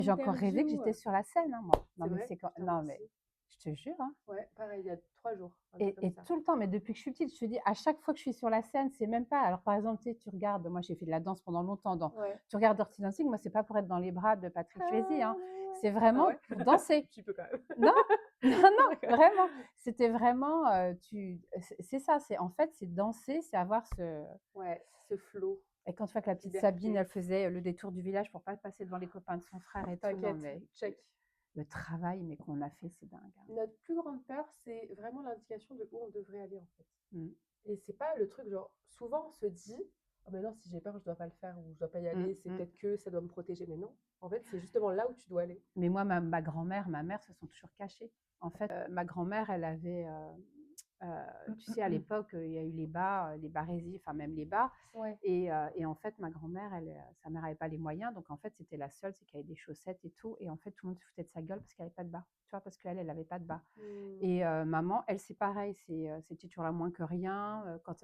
J'ai encore rêvé que j'étais sur la scène, hein, moi. Non, C'est mais vrai? c'est quand Putain, moi non, mais aussi. je te jure, hein. Ouais, pareil, il y a 3 jours, un truc comme Et ça. tout le temps, mais depuis que je suis petite, je te dis, à chaque fois que je suis sur la scène, c'est même pas alors par exemple, tu sais, tu regardes moi j'ai fait de la danse pendant longtemps dans Ouais. tu regardes Dirty Dancing, moi c'est pas pour être dans les bras de Patrick Swayze, hein. C'est Ah vraiment ouais? pour danser. Tu peux quand même. Non, non, non, D'accord. vraiment. C'était vraiment, c'est ça, c'est en fait, c'est danser, c'est avoir ce Ouais, ce flow, et quand tu vois que la cette petite Sabine, liberté. elle faisait le détour du village pour pas passer devant les copains de son frère et tout, non T'inquiète, mais check. le travail, mais qu'on a fait, c'est dingue, hein. Notre plus grande peur, c'est vraiment l'indication de où on devrait aller, en fait. Mmh. Et c'est pas le truc genre souvent on se dit: «Oh mais non, si j'ai peur, je dois pas le faire ou je dois pas y Mmh aller, c'est mh. peut-être que ça doit me protéger». Mais non, en fait, c'est justement là où tu dois aller. Mais moi, ma grand-mère, ma mère se sont toujours cachées. En fait, ma grand-mère, elle avait, tu sais, à l'époque, il y a eu les barésies, enfin même les bars Ouais. et en fait, ma grand-mère, elle, sa mère avait pas les moyens, donc en fait, c'était la seule, c'est qu'elle avait des chaussettes et tout et en fait, tout le monde se foutait de sa gueule parce qu'elle avait pas de bas, tu vois? Parce qu'elle, elle avait pas de bas Mmh. et maman, elle, c'est pareil, c'était toujours là moins que rien, quand,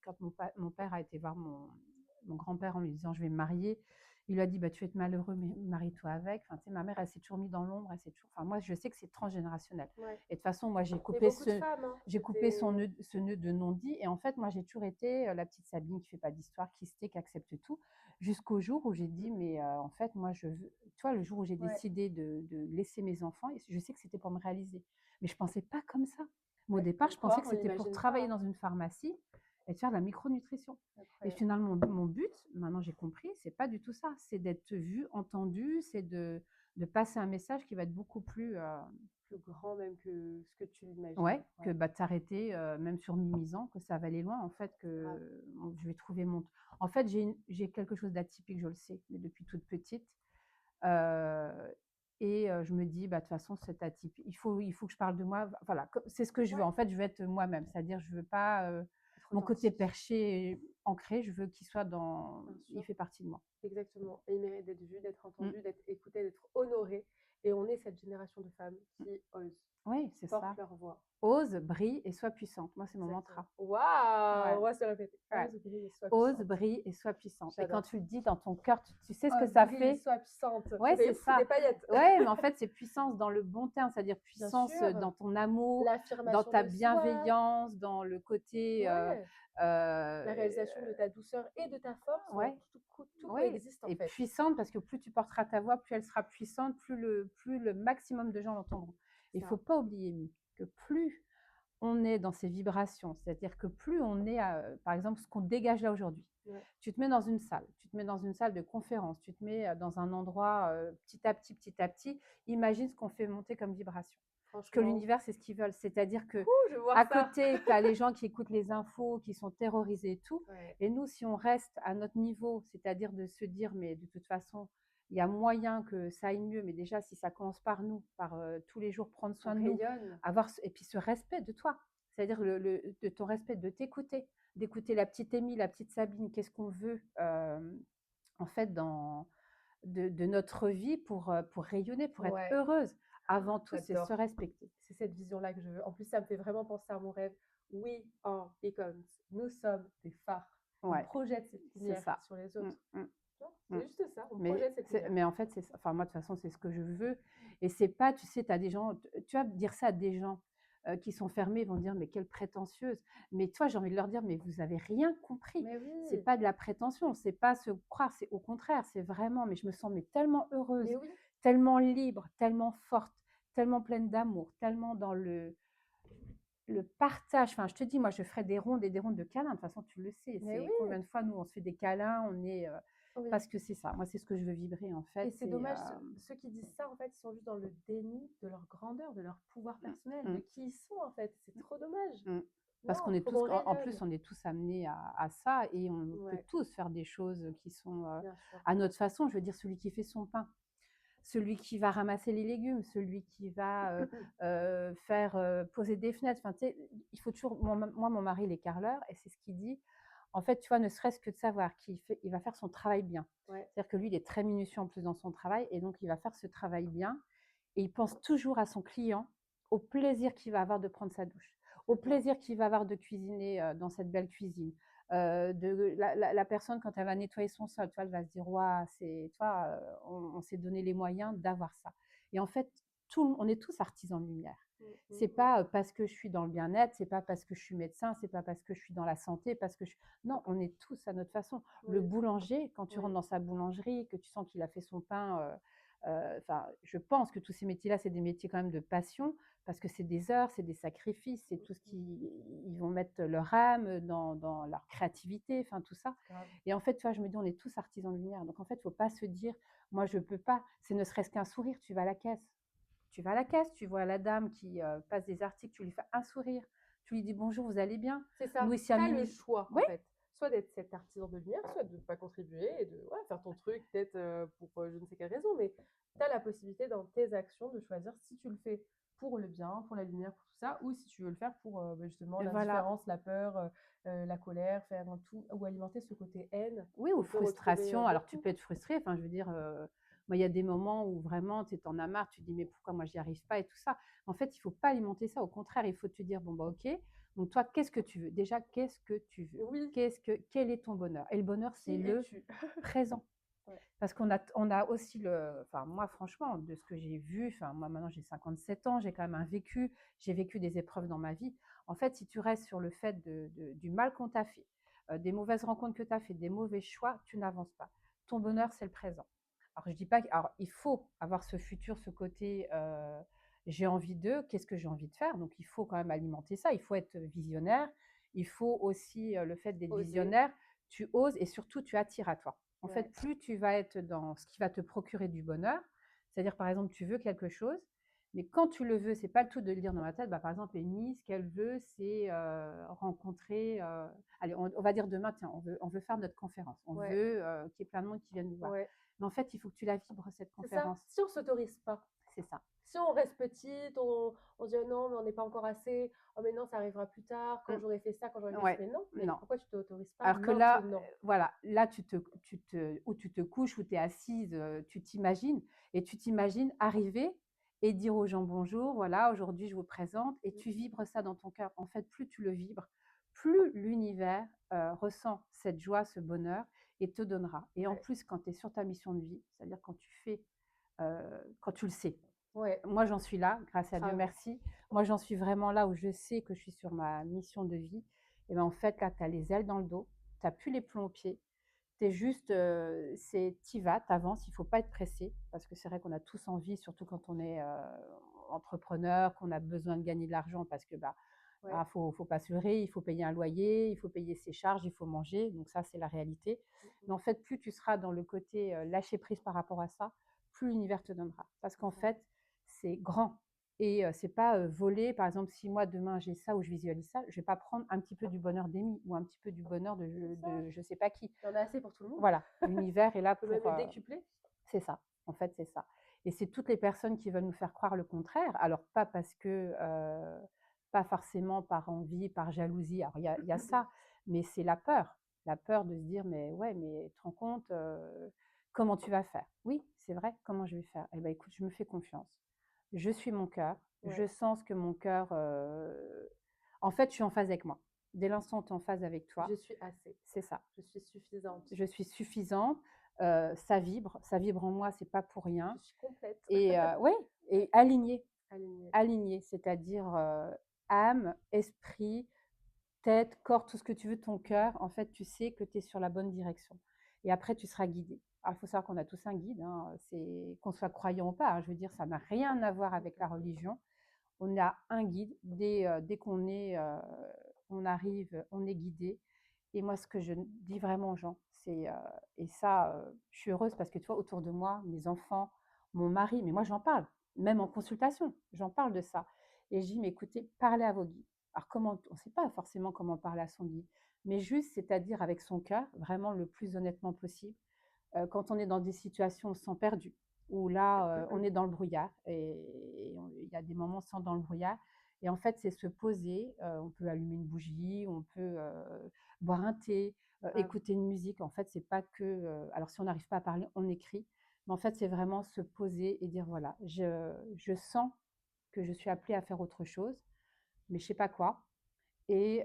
quand mon père a été voir mon grand-père en lui disant: «Je vais me marier», il lui a dit: «Bah, tu vas être malheureux, mais marie-toi avec». Enfin, tu sais, ma mère, elle s'est toujours mise dans l'ombre, elle s'est toujours enfin, moi, je sais que c'est transgénérationnel Ouais. et de toute façon, moi, Mais beaucoup de femmes, hein, j'ai coupé c'était ce nœud de non-dit et en fait, moi, j'ai toujours été, la petite Sabine qui fait pas d'histoire, qui se tait, qui accepte tout, jusqu'au jour où j'ai dit: «Mais en fait, moi, je veux» tu vois, le jour où j'ai ouais, décidé de laisser mes enfants et je sais que c'était pour me réaliser. Mais je pensais pas comme ça. Moi, au ouais, départ, comme je pensais quoi que on c'était pour l'imagine pas, travailler hein. dans une pharmacie et de faire de la micronutrition. Et Incroyable. finalement, mon but, maintenant j'ai compris, c'est pas du tout ça. C'est d'être vu, entendu, c'est de passer un message qui va être beaucoup plus, Plus grand même que ce que tu l'imagines. ouais, que Ouais, bah, de s'arrêter, même sur Mimizan, que ça va aller loin en fait, grave. je vais trouver mon en fait, j'ai quelque chose d'atypique, je le sais, mais depuis toute petite, heu et je me dis: «Bah, de toute façon, c'est atypique, il faut que je parle de moi». Voilà, co c'est ce que je veux. Ouais, En fait, je veux être moi-même, c'est-à-dire je veux pas, être mon côté authentique, perché et ancré, je veux qu'il soit dans bien il sûr. fait partie de moi. Exactement. Et il mérite d'être vu, d'être Mmh. entendu, d'être écouté, d'être honoré. Et on est cette génération de femmes qui osent, Oui, qui c'est portent ça. leur voix. Ose, brille et sois puissante. Moi, c'est mon Exactement. mantra. Waouh! Ouais, On va se répéter. ouais. Ose, brille et sois Ose, puissante. brille et sois puissante. Et quand J'adore. tu le dis dans ton cœur, tu sais ce que Ose, ça brille et fait? sois puissante. Ça Ouais, fait c'est ouf, des ça. paillettes. Ouais, mais en fait, c'est puissance dans le bon terme, c'est-à-dire Bien puissance, sûr. dans ton amour, dans L'affirmation ta de soi. bienveillance, dans le côté, Ouais. La heu, réalisation de ta douceur et de ta force. ouais, Tout ouais coexiste en et fait. puissante parce que plus tu porteras ta voix, plus elle sera puissante, plus le maximum de gens l'entendront. Il faut Ça. pas oublier, Mi, que plus on est dans ces vibrations, c'est-à-dire que plus on est, par exemple, ce qu'on dégage là aujourd'hui. Ouais. Tu te mets dans une salle, tu te mets dans une salle de conférence, tu te mets dans un endroit petit à petit, imagine ce qu'on fait monter comme vibration. Parce que Franchement. l'univers, c'est ce qu'ils veulent. C'est-à-dire que Ouh, je veux voir à ça. côté, tu as les gens qui écoutent les infos, qui sont terrorisés et tout. Ouais. Et nous, si on reste à notre niveau, c'est-à-dire de se dire, mais de toute façon, il y a moyen que ça aille mieux, mais déjà, si ça commence par nous, par tous les jours prendre On soin de nous, rayonne. et puis ce respect de toi, c'est-à-dire de ton respect, de t'écouter, d'écouter la petite Émile, la petite Sabine, qu'est-ce qu'on veut en fait de notre vie pour rayonner, pour être Ouais. heureuse. Avant tout, c'est se J'adore. respecter. C'est cette vision-là que je veux. En plus, ça me fait vraiment penser à mon rêve. We are beacons. Nous sommes des phares. On Ouais, projette cette c'est lumière ça. sur les Mm, autres. mm, Tu vois. mm. C'est juste ça. On projette cette lumière. Mais en fait, enfin, moi, de toute façon, c'est ce que je veux. Et c'est pas, tu sais, tu as des gens, tu vas dire ça à des gens qui sont fermés, ils vont dire, mais quelle prétentieuse. Mais toi, j'ai envie de leur dire, mais vous avez rien compris. Mais C'est oui. pas de la prétention, c'est pas se croire, c'est au contraire, c'est vraiment, mais je me sens mais tellement Mais heureuse, oui. tellement libre, tellement forte, tellement pleine d'amour, tellement dans le partage. Enfin, je te dis, moi, je ferais des rondes de câlins. De toute façon, tu le sais. Mais C'est oui. combien de fois, nous, on se fait des câlins, on est. Oui. Parce que c'est ça. Moi, c'est ce que je veux vibrer, en fait. Et c'est C'est. dommage, ceux qui disent ça, en fait, ils sont juste dans le déni de leur grandeur, de leur pouvoir Mm, personnel, de mm, qui ils sont, en fait. C'est trop dommage. mm. Parce qu'on Non, est faut tous, qu'on en plus, rayonne. on est tous amenés à ça et on peut Ouais, tous faire des choses qui sont bien sûr. à notre façon. Je veux dire, celui qui fait son pain, celui qui va ramasser les légumes, celui qui va faire poser des fenêtres. Enfin, tu sais, il faut toujours. Moi, mon mari, il est carreleur et c'est ce qu'il dit. En fait, tu vois, ne serait-ce que de savoir il va faire son travail bien. Ouais, C'est-à-dire que lui, il est très minutieux en plus dans son travail et donc il va faire ce travail bien et il pense toujours à son client, au plaisir qu'il va avoir de prendre sa douche, au j'adore. plaisir qu'il va avoir de cuisiner dans cette belle cuisine, La personne, quand elle va nettoyer son sol, tu vois, elle va se dire, waouh, c'est, tu vois, on s'est donné les moyens d'avoir ça. Et en fait, on est tous artisans de lumière. C'est pas parce que je suis dans le bien-être, c'est pas parce que je suis médecin, c'est pas parce que je suis dans la santé, parce que non, on est tous à notre façon. Le Oui, boulanger, quand tu rentres oui, dans sa boulangerie, que tu sens qu'il a fait son pain, enfin, je pense que tous ces métiers-là, c'est des métiers quand même de passion, parce que c'est des heures, c'est des sacrifices, c'est tout ce qui, ils vont mettre leur âme dans leur créativité, enfin tout ça. grave. Et en fait, tu vois, je me dis, on est tous artisans de lumière. Donc en fait, il ne faut pas se dire, moi, je ne peux pas. C'est ne serait-ce qu'un sourire, tu vas à la caisse. Tu vas à la caisse, tu vois la dame qui passe des articles, tu lui fais un sourire, tu lui dis bonjour, vous allez bien. C'est Nous, ça. ici à Tu as le Mini. choix, en Oui, fait. Soit d'être cet artisan de lumière, soit de ne pas contribuer et de ouais, faire ton truc, peut-être pour je ne sais quelle raison, mais tu as la possibilité dans tes actions de choisir si tu le fais pour le bien, pour la lumière, pour tout ça, ou si tu veux le faire pour justement voilà. l'indifférence, la peur, la colère, faire un tout, ou alimenter ce côté haine Oui, ou qu'on peut retrouver frustration. Alors, tu beaucoup. peux être frustré. Enfin, je veux dire, moi, il y a des moments où vraiment, tu en as marre, tu te dis, mais pourquoi moi, j'y arrive pas et tout ça. En fait, il faut pas alimenter ça. Au contraire, il faut te dire, bon, bah, ok. Donc, toi, qu'est-ce que tu veux? Déjà, qu'est-ce que tu veux? Oui, Quel est ton bonheur? Et le bonheur, c'est qui le es-tu? présent. Ouais. Parce qu'on a aussi enfin, moi, franchement, de ce que j'ai vu, enfin, moi, maintenant, j'ai 57 ans, j'ai quand même j'ai vécu des épreuves dans ma vie. En fait, si tu restes sur le fait du mal qu'on t'a fait, des mauvaises rencontres que tu as fait, des mauvais choix, tu n'avances pas. Ton bonheur, c'est le présent. Alors, je dis pas, alors, il faut avoir ce futur, ce côté, j'ai envie qu'est-ce que j'ai envie de faire? Donc, il faut quand même alimenter ça, il faut être visionnaire, il faut aussi le fait d'être Oser. visionnaire, tu oses et surtout tu attires à toi. En fait, Ouais. plus tu vas être dans ce qui va te procurer du bonheur, c'est-à-dire par exemple, tu veux quelque chose, mais quand tu le veux, c'est pas le tout de le dire dans la tête. Bah, par exemple, Amy, ce qu'elle veut, c'est rencontrer. Allez, on va dire demain, tiens, on veut faire notre conférence. On Ouais. veut qu'il y ait plein de monde qui vienne nous voir. Ouais. Mais en fait, il faut que tu la vibres, cette C'est ça. conférence. Si on s'autorise pas. C'est ça. Si on reste petite, on se dit: «Oh non, mais on n'est pas encore assez. Oh mais non, ça arrivera plus tard, quand Mm. j'aurai fait ça, quand j'aurai fait ci». Ouais, Mais non, mais non. pourquoi tu t'autorises pas Alors que là, maintenant? voilà, là, ou tu te couches, ou tu es assise, tu t'imagines, et tu t'imagines arriver et dire aux gens bonjour, voilà, aujourd'hui je vous présente, et Mmh, tu vibres ça dans ton cœur. En fait, plus tu le vibres, plus l'univers ressent cette joie, ce bonheur, et te donnera. Et en ouais, plus, quand tu es sur ta mission de vie, c'est-à-dire quand tu le sais. ouais, Moi, j'en suis là, grâce à Dieu, grave. merci. Moi, j'en suis vraiment là où je sais que je suis sur ma mission de vie. Et ben, en fait, là, tu as les ailes dans le dos, tu n'as plus les plombs aux pieds. Tu es juste, t'y vas, t'avances, il ne faut pas être pressé, parce que c'est vrai qu'on a tous envie, surtout quand on est entrepreneur, qu'on a besoin de gagner de l'argent, parce que bah, Ouais. faut pas se leurrer, il faut payer un loyer, il faut payer ses charges, il faut manger, donc ça, c'est la réalité. Mmh Mais mh. en fait, plus tu seras dans le côté lâcher prise par rapport à ça, plus l'univers te donnera. Parce C'est qu'en ça. fait, c'est grand. Et c'est pas voler, par exemple, si moi demain j'ai ça ou je visualise ça, je vais pas prendre un petit peu du bonheur d'Amy ou un petit peu du bonheur C'est ça. de je sais pas qui. Il y en a assez pour tout le monde. Voilà, l'univers est là On peut même pour. le décupler. C'est ça, en fait, c'est ça. Et c'est toutes les personnes qui veulent nous faire croire le contraire. Alors, pas parce que, pas forcément par envie, par jalousie. Alors, il y a ça, mais c'est la peur de se dire, mais ouais, mais tu te rends compte, comment tu vas faire? Oui, c'est vrai, comment je vais faire? Eh ben, écoute, je me fais confiance. Je suis mon cœur. Je Ouais. sens que mon cœur, en fait, je suis en phase avec moi. Dès l'instant où tu es en phase avec Je toi, suis assez. c'est ça. Je suis suffisante. Je suis suffisante, ça vibre en moi, c'est pas pour rien. Je suis complète. Et ouais, Ouais. et alignée, Alignée. alignée, c'est-à-dire âme, esprit, tête, corps, tout ce que tu veux, ton cœur, en fait, tu sais que tu es sur la bonne direction. Et après, tu seras guidé. Alors, il faut savoir qu'on a tous un guide, hein, c'est qu'on soit croyant ou pas, hein, je veux dire, ça n'a rien à voir avec la religion. On a un guide dès on arrive, on est guidé. Et moi, ce que je dis vraiment aux gens, c'est, et ça, je suis heureuse parce que tu vois, autour de moi, mes enfants, mon mari, mais moi, j'en parle, même en consultation, j'en parle de ça. Et je dis, mais écoutez, parlez à vos guides. Alors, comment, on ne sait pas forcément comment parler à son guide, mais juste, c'est-à-dire avec son cœur, vraiment le plus honnêtement possible, quand on est dans des situations où on se sent perdu, où là, on est dans le brouillard, et il y a des moments sans dans le brouillard. Et en fait, c'est se poser, on peut allumer une bougie, on peut boire un thé, Grave. écouter une musique. En fait, c'est pas que, alors si on n'arrive pas à parler, on écrit. Mais en fait, c'est vraiment se poser et dire, voilà, je sens que je suis appelée à faire autre chose, mais je sais pas quoi. Et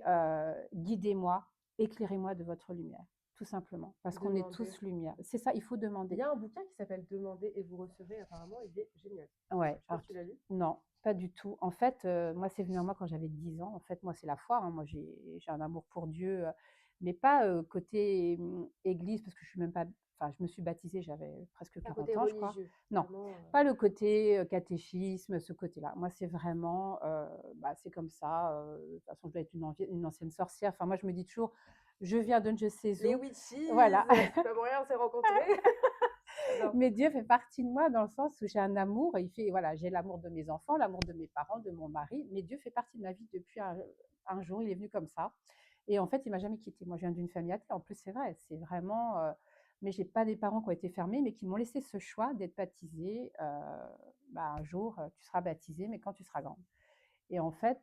guidez-moi, éclairez-moi de votre lumière, tout simplement, parce qu'on est Demander. tous lumière. C'est ça, il faut Il demander. y a un bouquin qui s'appelle Demander et vous recevrez, apparemment, il est génial. Ouais, Je sais pas si tu l'as lu? non, pas du tout. En fait, moi, c'est venu à moi quand j'avais 10 ans. En fait, moi, c'est la foi, hein. Moi, j'ai un amour pour Dieu, mais pas, côté, église, parce que je suis même pas enfin, je me suis baptisée, j'avais presque Pas 40 côté ans, je crois. religieux, Non, vraiment, pas le côté, catéchisme, ce côté-là. Moi, c'est vraiment, bah, c'est comme ça, de toute façon, je dois être une ancienne sorcière. Enfin, moi, je me dis toujours: «Je viens de je ne sais les où». witchies, Voilà. c'est pas pour rien, on s'est rencontrés. J'adore. Mais Dieu fait partie de moi dans le sens où j'ai un amour, il fait, voilà, j'ai l'amour de mes enfants, l'amour de mes parents, de mon mari, mais Dieu fait partie de ma vie depuis un jour, il est venu comme ça. Et en fait, il m'a jamais quittée. Moi, je viens d'une famille athée. En plus, c'est vrai, c'est vraiment. Mais j'ai pas des parents qui ont été fermés, mais qui m'ont laissé ce choix d'être baptisée. Bah, un jour, tu seras baptisée, mais quand tu seras grande. Et en fait,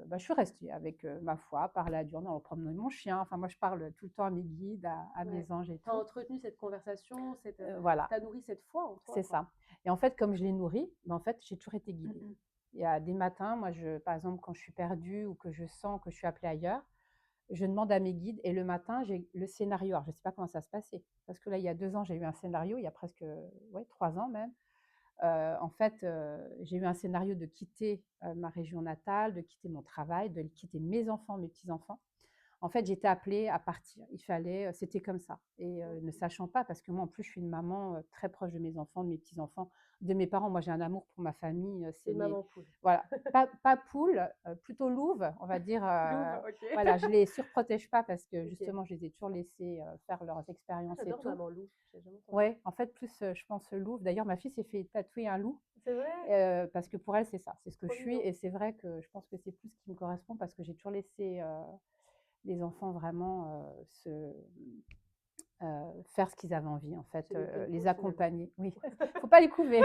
bah, je suis restée avec ma foi, parler à Dieu en promenant mon chien. Enfin, moi, je parle tout le temps à mes guides, à Ouais. mes anges et Tu as tout. entretenu cette conversation, Voilà. tu nourri cette foi en toi, C'est quoi. ça. Et en fait, comme je l'ai nourri, ben, en fait, j'ai toujours été guidée. Mmh. Il y a des matins, moi, par exemple, quand je suis perdue ou que je sens que je suis appelée ailleurs, je demande à mes guides et le matin, j'ai le scénario. Alors, je ne sais pas comment ça se passait, parce que là, il y a 2 ans, j'ai eu un scénario, il y a presque, ouais, 3 ans même. En fait, j'ai eu un scénario de quitter, ma région natale, de quitter mon travail, de quitter mes enfants, mes petits-enfants. En fait, j'étais appelée à partir. Il fallait, c'était comme ça. Et ne OK. sachant pas, parce que moi, en plus, je suis une maman très proche de mes enfants, de mes petits-enfants, de mes parents. Moi, j'ai un amour pour ma famille. Tu C'est es une mes maman poule. voilà, pas poule, plutôt louve, on va dire. Louve, OK. Voilà, je les surprotège pas parce que OK. justement, je les ai toujours laissés faire leurs Ah, expériences et j'adore tout. maman louve, j'ai jamais entendu. Ouais, en fait, plus, je pense louve. D'ailleurs, ma fille s'est fait tatouer un loup. C'est vrai? Parce que pour elle, c'est ça, c'est ce que je Trop suis mignon. et c'est vrai que je pense que c'est plus ce qui me correspond parce que j'ai toujours laissé, les enfants vraiment, faire ce qu'ils avaient envie en fait, C'est le pleine les poule, finalement. accompagner. Oui, faut pas les couver.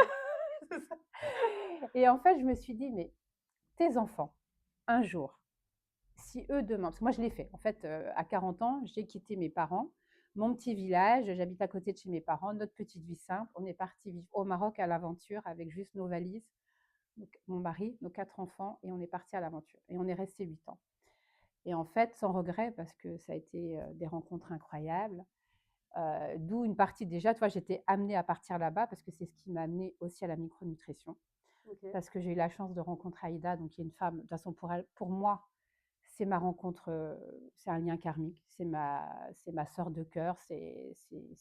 C'est ça. Et en fait, je me suis dit: «Mais tes enfants, un jour, si eux demain» parce que moi je l'ai fait. En fait, à 40 ans, j'ai quitté mes parents, mon petit village, j'habite à côté de chez mes parents, notre petite vie simple. On est partis vivre au Maroc à l'aventure avec juste nos valises, donc mon mari, nos 4 enfants et on est partis à l'aventure et on est restés 8 ans. Et en fait, sans regret parce que ça a été, des rencontres incroyables. D'où une partie déjà, tu vois, j'étais amenée à partir là-bas parce que c'est ce qui m'a amenée aussi à la micronutrition. OK. Parce que j'ai eu la chance de rencontrer Aïda, donc qui est une femme, de toute façon pour elle, pour moi, c'est ma rencontre, c'est un lien karmique, c'est ma sœur de cœur, c'est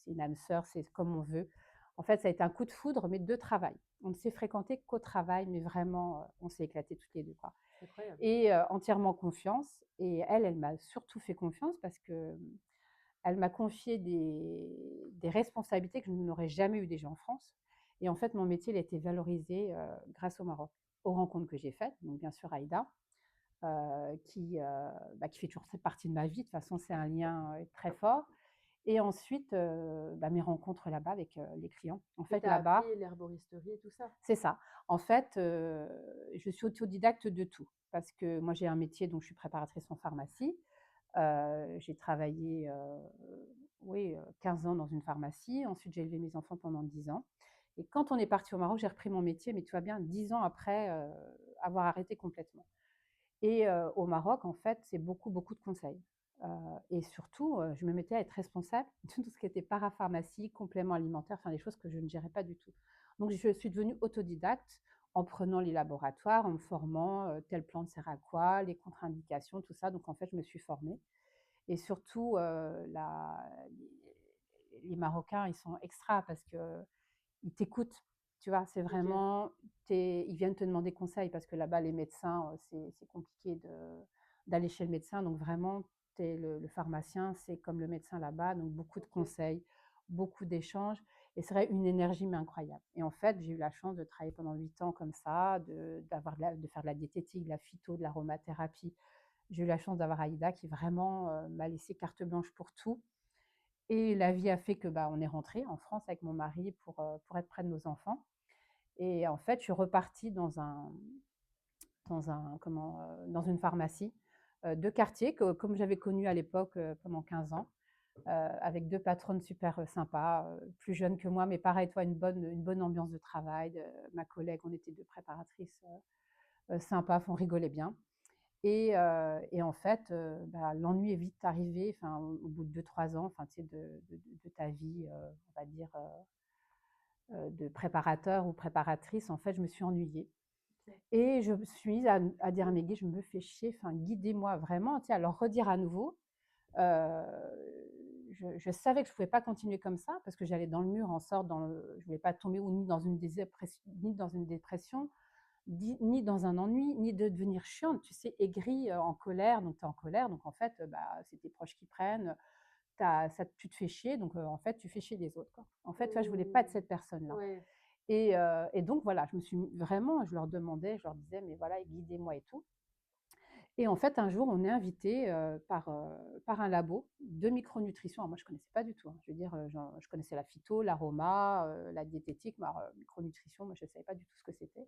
une âme sœur, c'est comme on veut. En fait, ça a été un coup de foudre, mais de travail. On ne s'est fréquenté qu'au travail, mais vraiment, on s'est éclatés toutes les deux, quoi. Incroyable. Et entièrement confiance. Et elle m'a surtout fait confiance parce que elle m'a confié des responsabilités que je n'aurais jamais eues déjà en France. Et en fait, mon métier, il a été valorisé grâce au Maroc, aux rencontres que j'ai faites. Donc, bien sûr, Aïda, qui fait toujours partie de ma vie. De toute façon, c'est un lien très fort. Et ensuite, mes rencontres là-bas avec les clients. En Et fait, tu as appris là-bas, l'herboristerie et tout ça? c'est ça. En fait, je suis autodidacte de tout. Parce que moi, j'ai un métier, donc je suis préparatrice en pharmacie. J'ai travaillé, oui, 15 ans dans une pharmacie. Ensuite, j'ai élevé mes enfants pendant 10 ans. Et quand on est parti au Maroc, j'ai repris mon métier, mais tu vois bien, 10 ans après avoir arrêté complètement. Et au Maroc, en fait, c'est beaucoup, beaucoup de conseils. Heu et surtout, je me mettais à être responsable de tout ce qui était parapharmacie, compléments alimentaires, enfin des choses que je ne gérais pas du tout. Donc je suis devenue autodidacte en prenant les laboratoires, en me formant, telle plante sert à quoi, les contre-indications, tout ça. Donc en fait, je me suis formée et surtout, la les Marocains, ils sont extra parce qu'ils t'écoutent, tu vois? C'est OK. vraiment ils viennent te demander conseil parce que là-bas, les médecins, c'est compliqué d'aller chez le médecin. Donc vraiment, tu le pharmacien, c'est comme le médecin là-bas, donc beaucoup de OK. conseils, beaucoup d'échanges et c'est vrai une énergie mais incroyable. Et en fait, j'ai eu la chance de travailler pendant 8 ans comme ça, de faire de la diététique, de la phyto, de l'aromathérapie. J'ai eu la chance d'avoir Aïda qui vraiment, m'a laissé carte blanche pour tout. Et la vie a fait que, bah, on est rentré en France avec mon mari pour être près de nos enfants. Et en fait, je suis repartie dans une pharmacie, de quartier que comme j'avais connu à l'époque, pendant 15 ans, avec 2 patronnes super, sympas, plus jeunes que moi, mais pareil, toi, une bonne ambiance de travail, ma collègue, on était 2 préparatrices, sympas, enfin on rigolait bien. Et en fait, l'ennui est vite arrivé, enfin, au bout de 2-3 ans, enfin, tu sais, de ta vie, on va dire, de préparateur ou préparatrice. En fait, je me suis ennuyée OK. et je me suis mise à dire à mes guides: «Je me fais chier, enfin, guidez-moi vraiment», tu sais, à leur redire à nouveau. Heu, je savais que je pouvais pas continuer comme ça parce que j'allais dans le mur en sorte dans le je voulais pas tomber ou ni dans une dépression, ni dans un ennui, ni de devenir chiante, tu sais, aigrie, en colère. Donc tu es en colère, donc en fait, c'est tes proches qui prennent, tu te fais chier, donc en fait, tu fais chier les autres, quoi. En fait, tu vois, je voulais pas être Mmh. cette personne-là. Ouais. Et donc voilà, je me suis vraiment je leur demandais, je leur disais: «Mais voilà, guidez-moi et tout». Et en fait, un jour, on est invité par un labo de micronutrition. Alors moi, je connaissais pas du tout, hein. Je veux dire, je connaissais la phyto, l'aroma, la diététique, mais alors, micronutrition, moi, je ne savais pas du tout ce que c'était.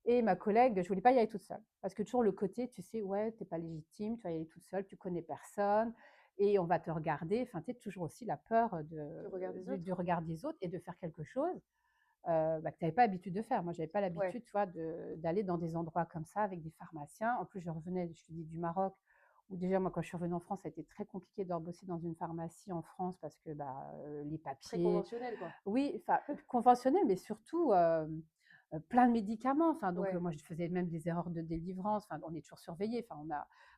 Et ma collègue, je voulais pas y aller toute seule parce que toujours le côté, tu sais, ouais, tu es pas légitime, tu vas y aller toute seule, tu connais personne et on va te regarder. Enfin, tu sais, toujours aussi la peur Du regard des du autres? regard des autres et de faire quelque chose que tu avais pas l'habitude de faire. Moi, j'avais pas Ouais. l'habitude, tu vois, d'aller dans des endroits comme ça avec des pharmaciens. En plus, je revenais, je te dis, du Maroc, où déjà, moi, quand je suis revenue en France, ça a été très compliqué de bosser dans une pharmacie en France parce que les Très papiers, conventionnel, quoi. oui, enfin, conventionnel, mais surtout plein de médicaments. Enfin, donc, Ouais. moi, je faisais même des erreurs de délivrance. Enfin, on est toujours surveillé. Enfin,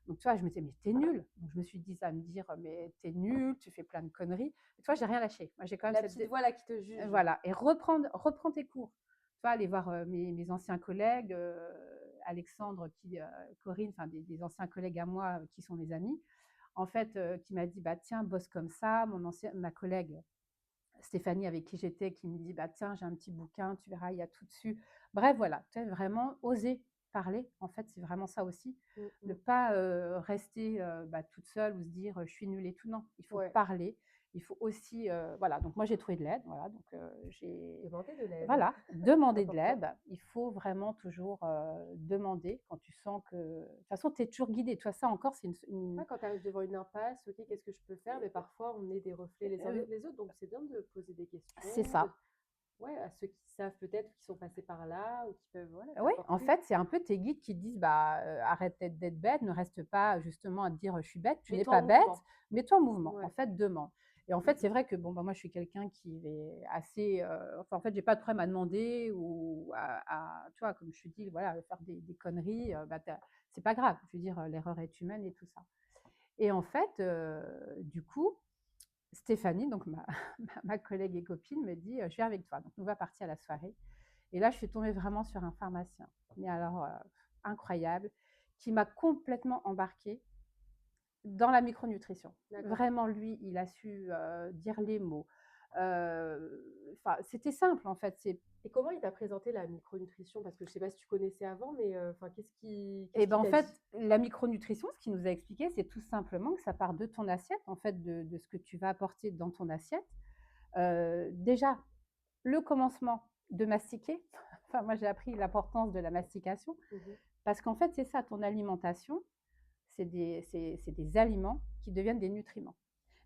donc, tu vois, je me disais, mais t'es nul. Donc, je me suis dit ça à me dire, mais t'es nul, tu fais plein de conneries. Mais tu vois, j'ai rien lâché. Moi, j'ai quand même La cette, petite voix là qui te juge. voilà, et reprends tes cours. Tu vois, aller voir mes anciens collègues, Alexandre, Corinne, enfin des anciens collègues à moi qui sont mes amis, en fait, qui m'a dit, bah tiens, bosse comme ça. Ma collègue Stéphanie avec qui j'étais, qui me dit, bah tiens, j'ai un petit bouquin, tu verras, il y a tout dessus. Bref, voilà, tu sais, vraiment oser parler. En fait, c'est vraiment ça aussi. Mmh Ne mh. pas rester toute seule ou se dire je suis nulle et tout. Non, il faut Ouais. parler. Il faut aussi, voilà. Donc moi j'ai trouvé de l'aide, voilà. Donc j'ai Demander de l'aide, voilà, demander de important. l'aide. Il faut vraiment toujours, demander quand tu sens que de toute façon, tu es toujours guidé. Tu vois, ça encore, c'est Ouais, quand tu arrives devant une impasse, OK, qu'est-ce que je peux faire? Mais parfois, on est des reflets les uns des autres, donc c'est bien de poser des c'est questions, ça. ouais, à ceux qui savent peut-être, qui sont passés par là ou qui peuvent, voilà, Oui, en t'apporter. fait, c'est un peu tes guides qui te disent: «Bah, arrête d'être bête, ne reste pas justement à te dire: "Je suis bête", tu n'es Mets-toi en pas bête, mouvement. mets-toi en mouvement». En Ouais. fait, demande. Et en Mmh fait, c'est mh. vrai que bon, bah, moi, je suis quelqu'un qui est assez, enfin, en fait, j'ai pas de problème à demander ou tu vois, comme je te dis, voilà, faire des conneries, c'est pas grave. Je veux dire, l'erreur est humaine et tout ça. Et en fait, du coup, Stéphanie, donc ma collègue et copine me dit: «Je viens avec toi». Donc nous, on va partir à la soirée. Et là, je suis tombée vraiment sur un pharmacien, mais alors incroyable, qui m'a complètement embarquée dans la micronutrition. D'accord. Vraiment, lui, il a su dire les mots. Enfin, c'était simple en fait. Et comment il t'a présenté la micronutrition? Parce que je sais pas si tu connaissais avant, mais enfin, Et qu'est-ce ben qu'il en t'a fait, dit? la micronutrition, ce qu'il nous a expliqué, c'est tout simplement que ça part de ton assiette, en fait, de ce que tu vas apporter dans ton assiette. Déjà, le commencement de mastiquer. Enfin, moi, j'ai appris l'importance de la mastication Mmh mh. parce qu'en fait, c'est ça, ton alimentation, c'est des aliments qui deviennent des nutriments.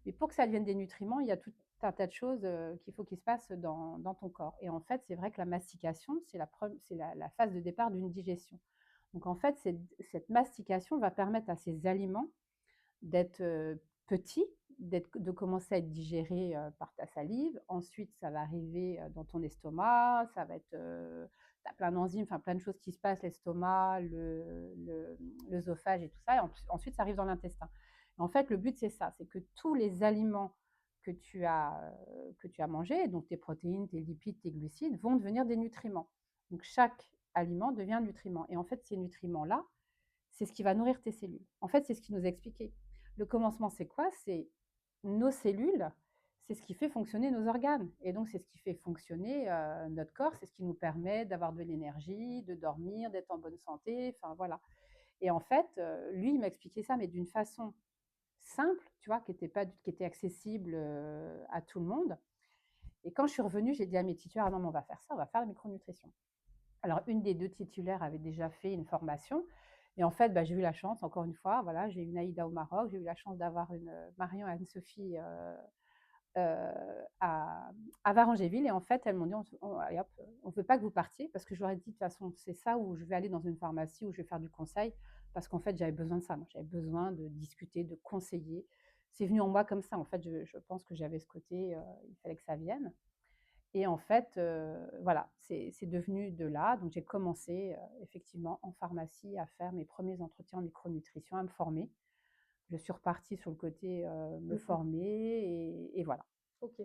Mais pour que ça devienne des nutriments, il y a tout un tas de choses qu'il faut qu'il se passe dans ton corps. Et en fait, c'est vrai que la mastication, c'est la phase de départ d'une digestion. Donc en fait, cette mastication va permettre à ces aliments d'être petits, de commencer à être digérés par ta salive. Ensuite, ça va arriver dans ton estomac, ça va être, tu as plein d'enzymes, enfin plein de choses qui se passent, l'estomac, l'œsophage et tout ça. Et ensuite, ça arrive dans l'intestin. En fait, le but, c'est ça, c'est que tous les aliments que tu as mangés, donc tes protéines, tes lipides, tes glucides, vont devenir des nutriments. Donc chaque aliment devient un nutriment. Et en fait, ces nutriments-là, c'est ce qui va nourrir tes cellules. En fait, c'est ce qui nous a expliqué. Le commencement, c'est quoi? C'est nos cellules, c'est ce qui fait fonctionner nos organes. Et donc, c'est ce qui fait fonctionner notre corps, c'est ce qui nous permet d'avoir de l'énergie, de dormir, d'être en bonne santé, enfin voilà. Et en fait, lui, il m'a expliqué ça, mais d'une façon simple, tu vois, qui était accessible à tout le monde. Et quand je suis revenue, j'ai dit à mes titulaires, ah non, mais on va faire ça, on va faire la micronutrition. Alors, une des deux titulaires avait déjà fait une formation. Et en fait, j'ai eu la chance, encore une fois, voilà, j'ai eu Naïda au Maroc, j'ai eu la chance d'avoir une Marion et Anne-Sophie à Varangéville et en fait, elles m'ont dit: «Allez hop, on veut pas que vous partiez» parce que je leur ai dit: «De toute façon, c'est ça où je vais aller dans une pharmacie où je vais faire du conseil» parce qu'en fait, j'avais besoin de ça. Moi, j'avais besoin de discuter, de conseiller. C'est venu en moi comme ça. En fait, je pense que j'avais ce côté, il fallait que ça vienne et en fait, voilà, c'est devenu de là. Donc j'ai commencé, effectivement en pharmacie à faire mes premiers entretiens en micronutrition, à me former. Je suis repartie sur le côté, me Mmh. former et voilà. OK.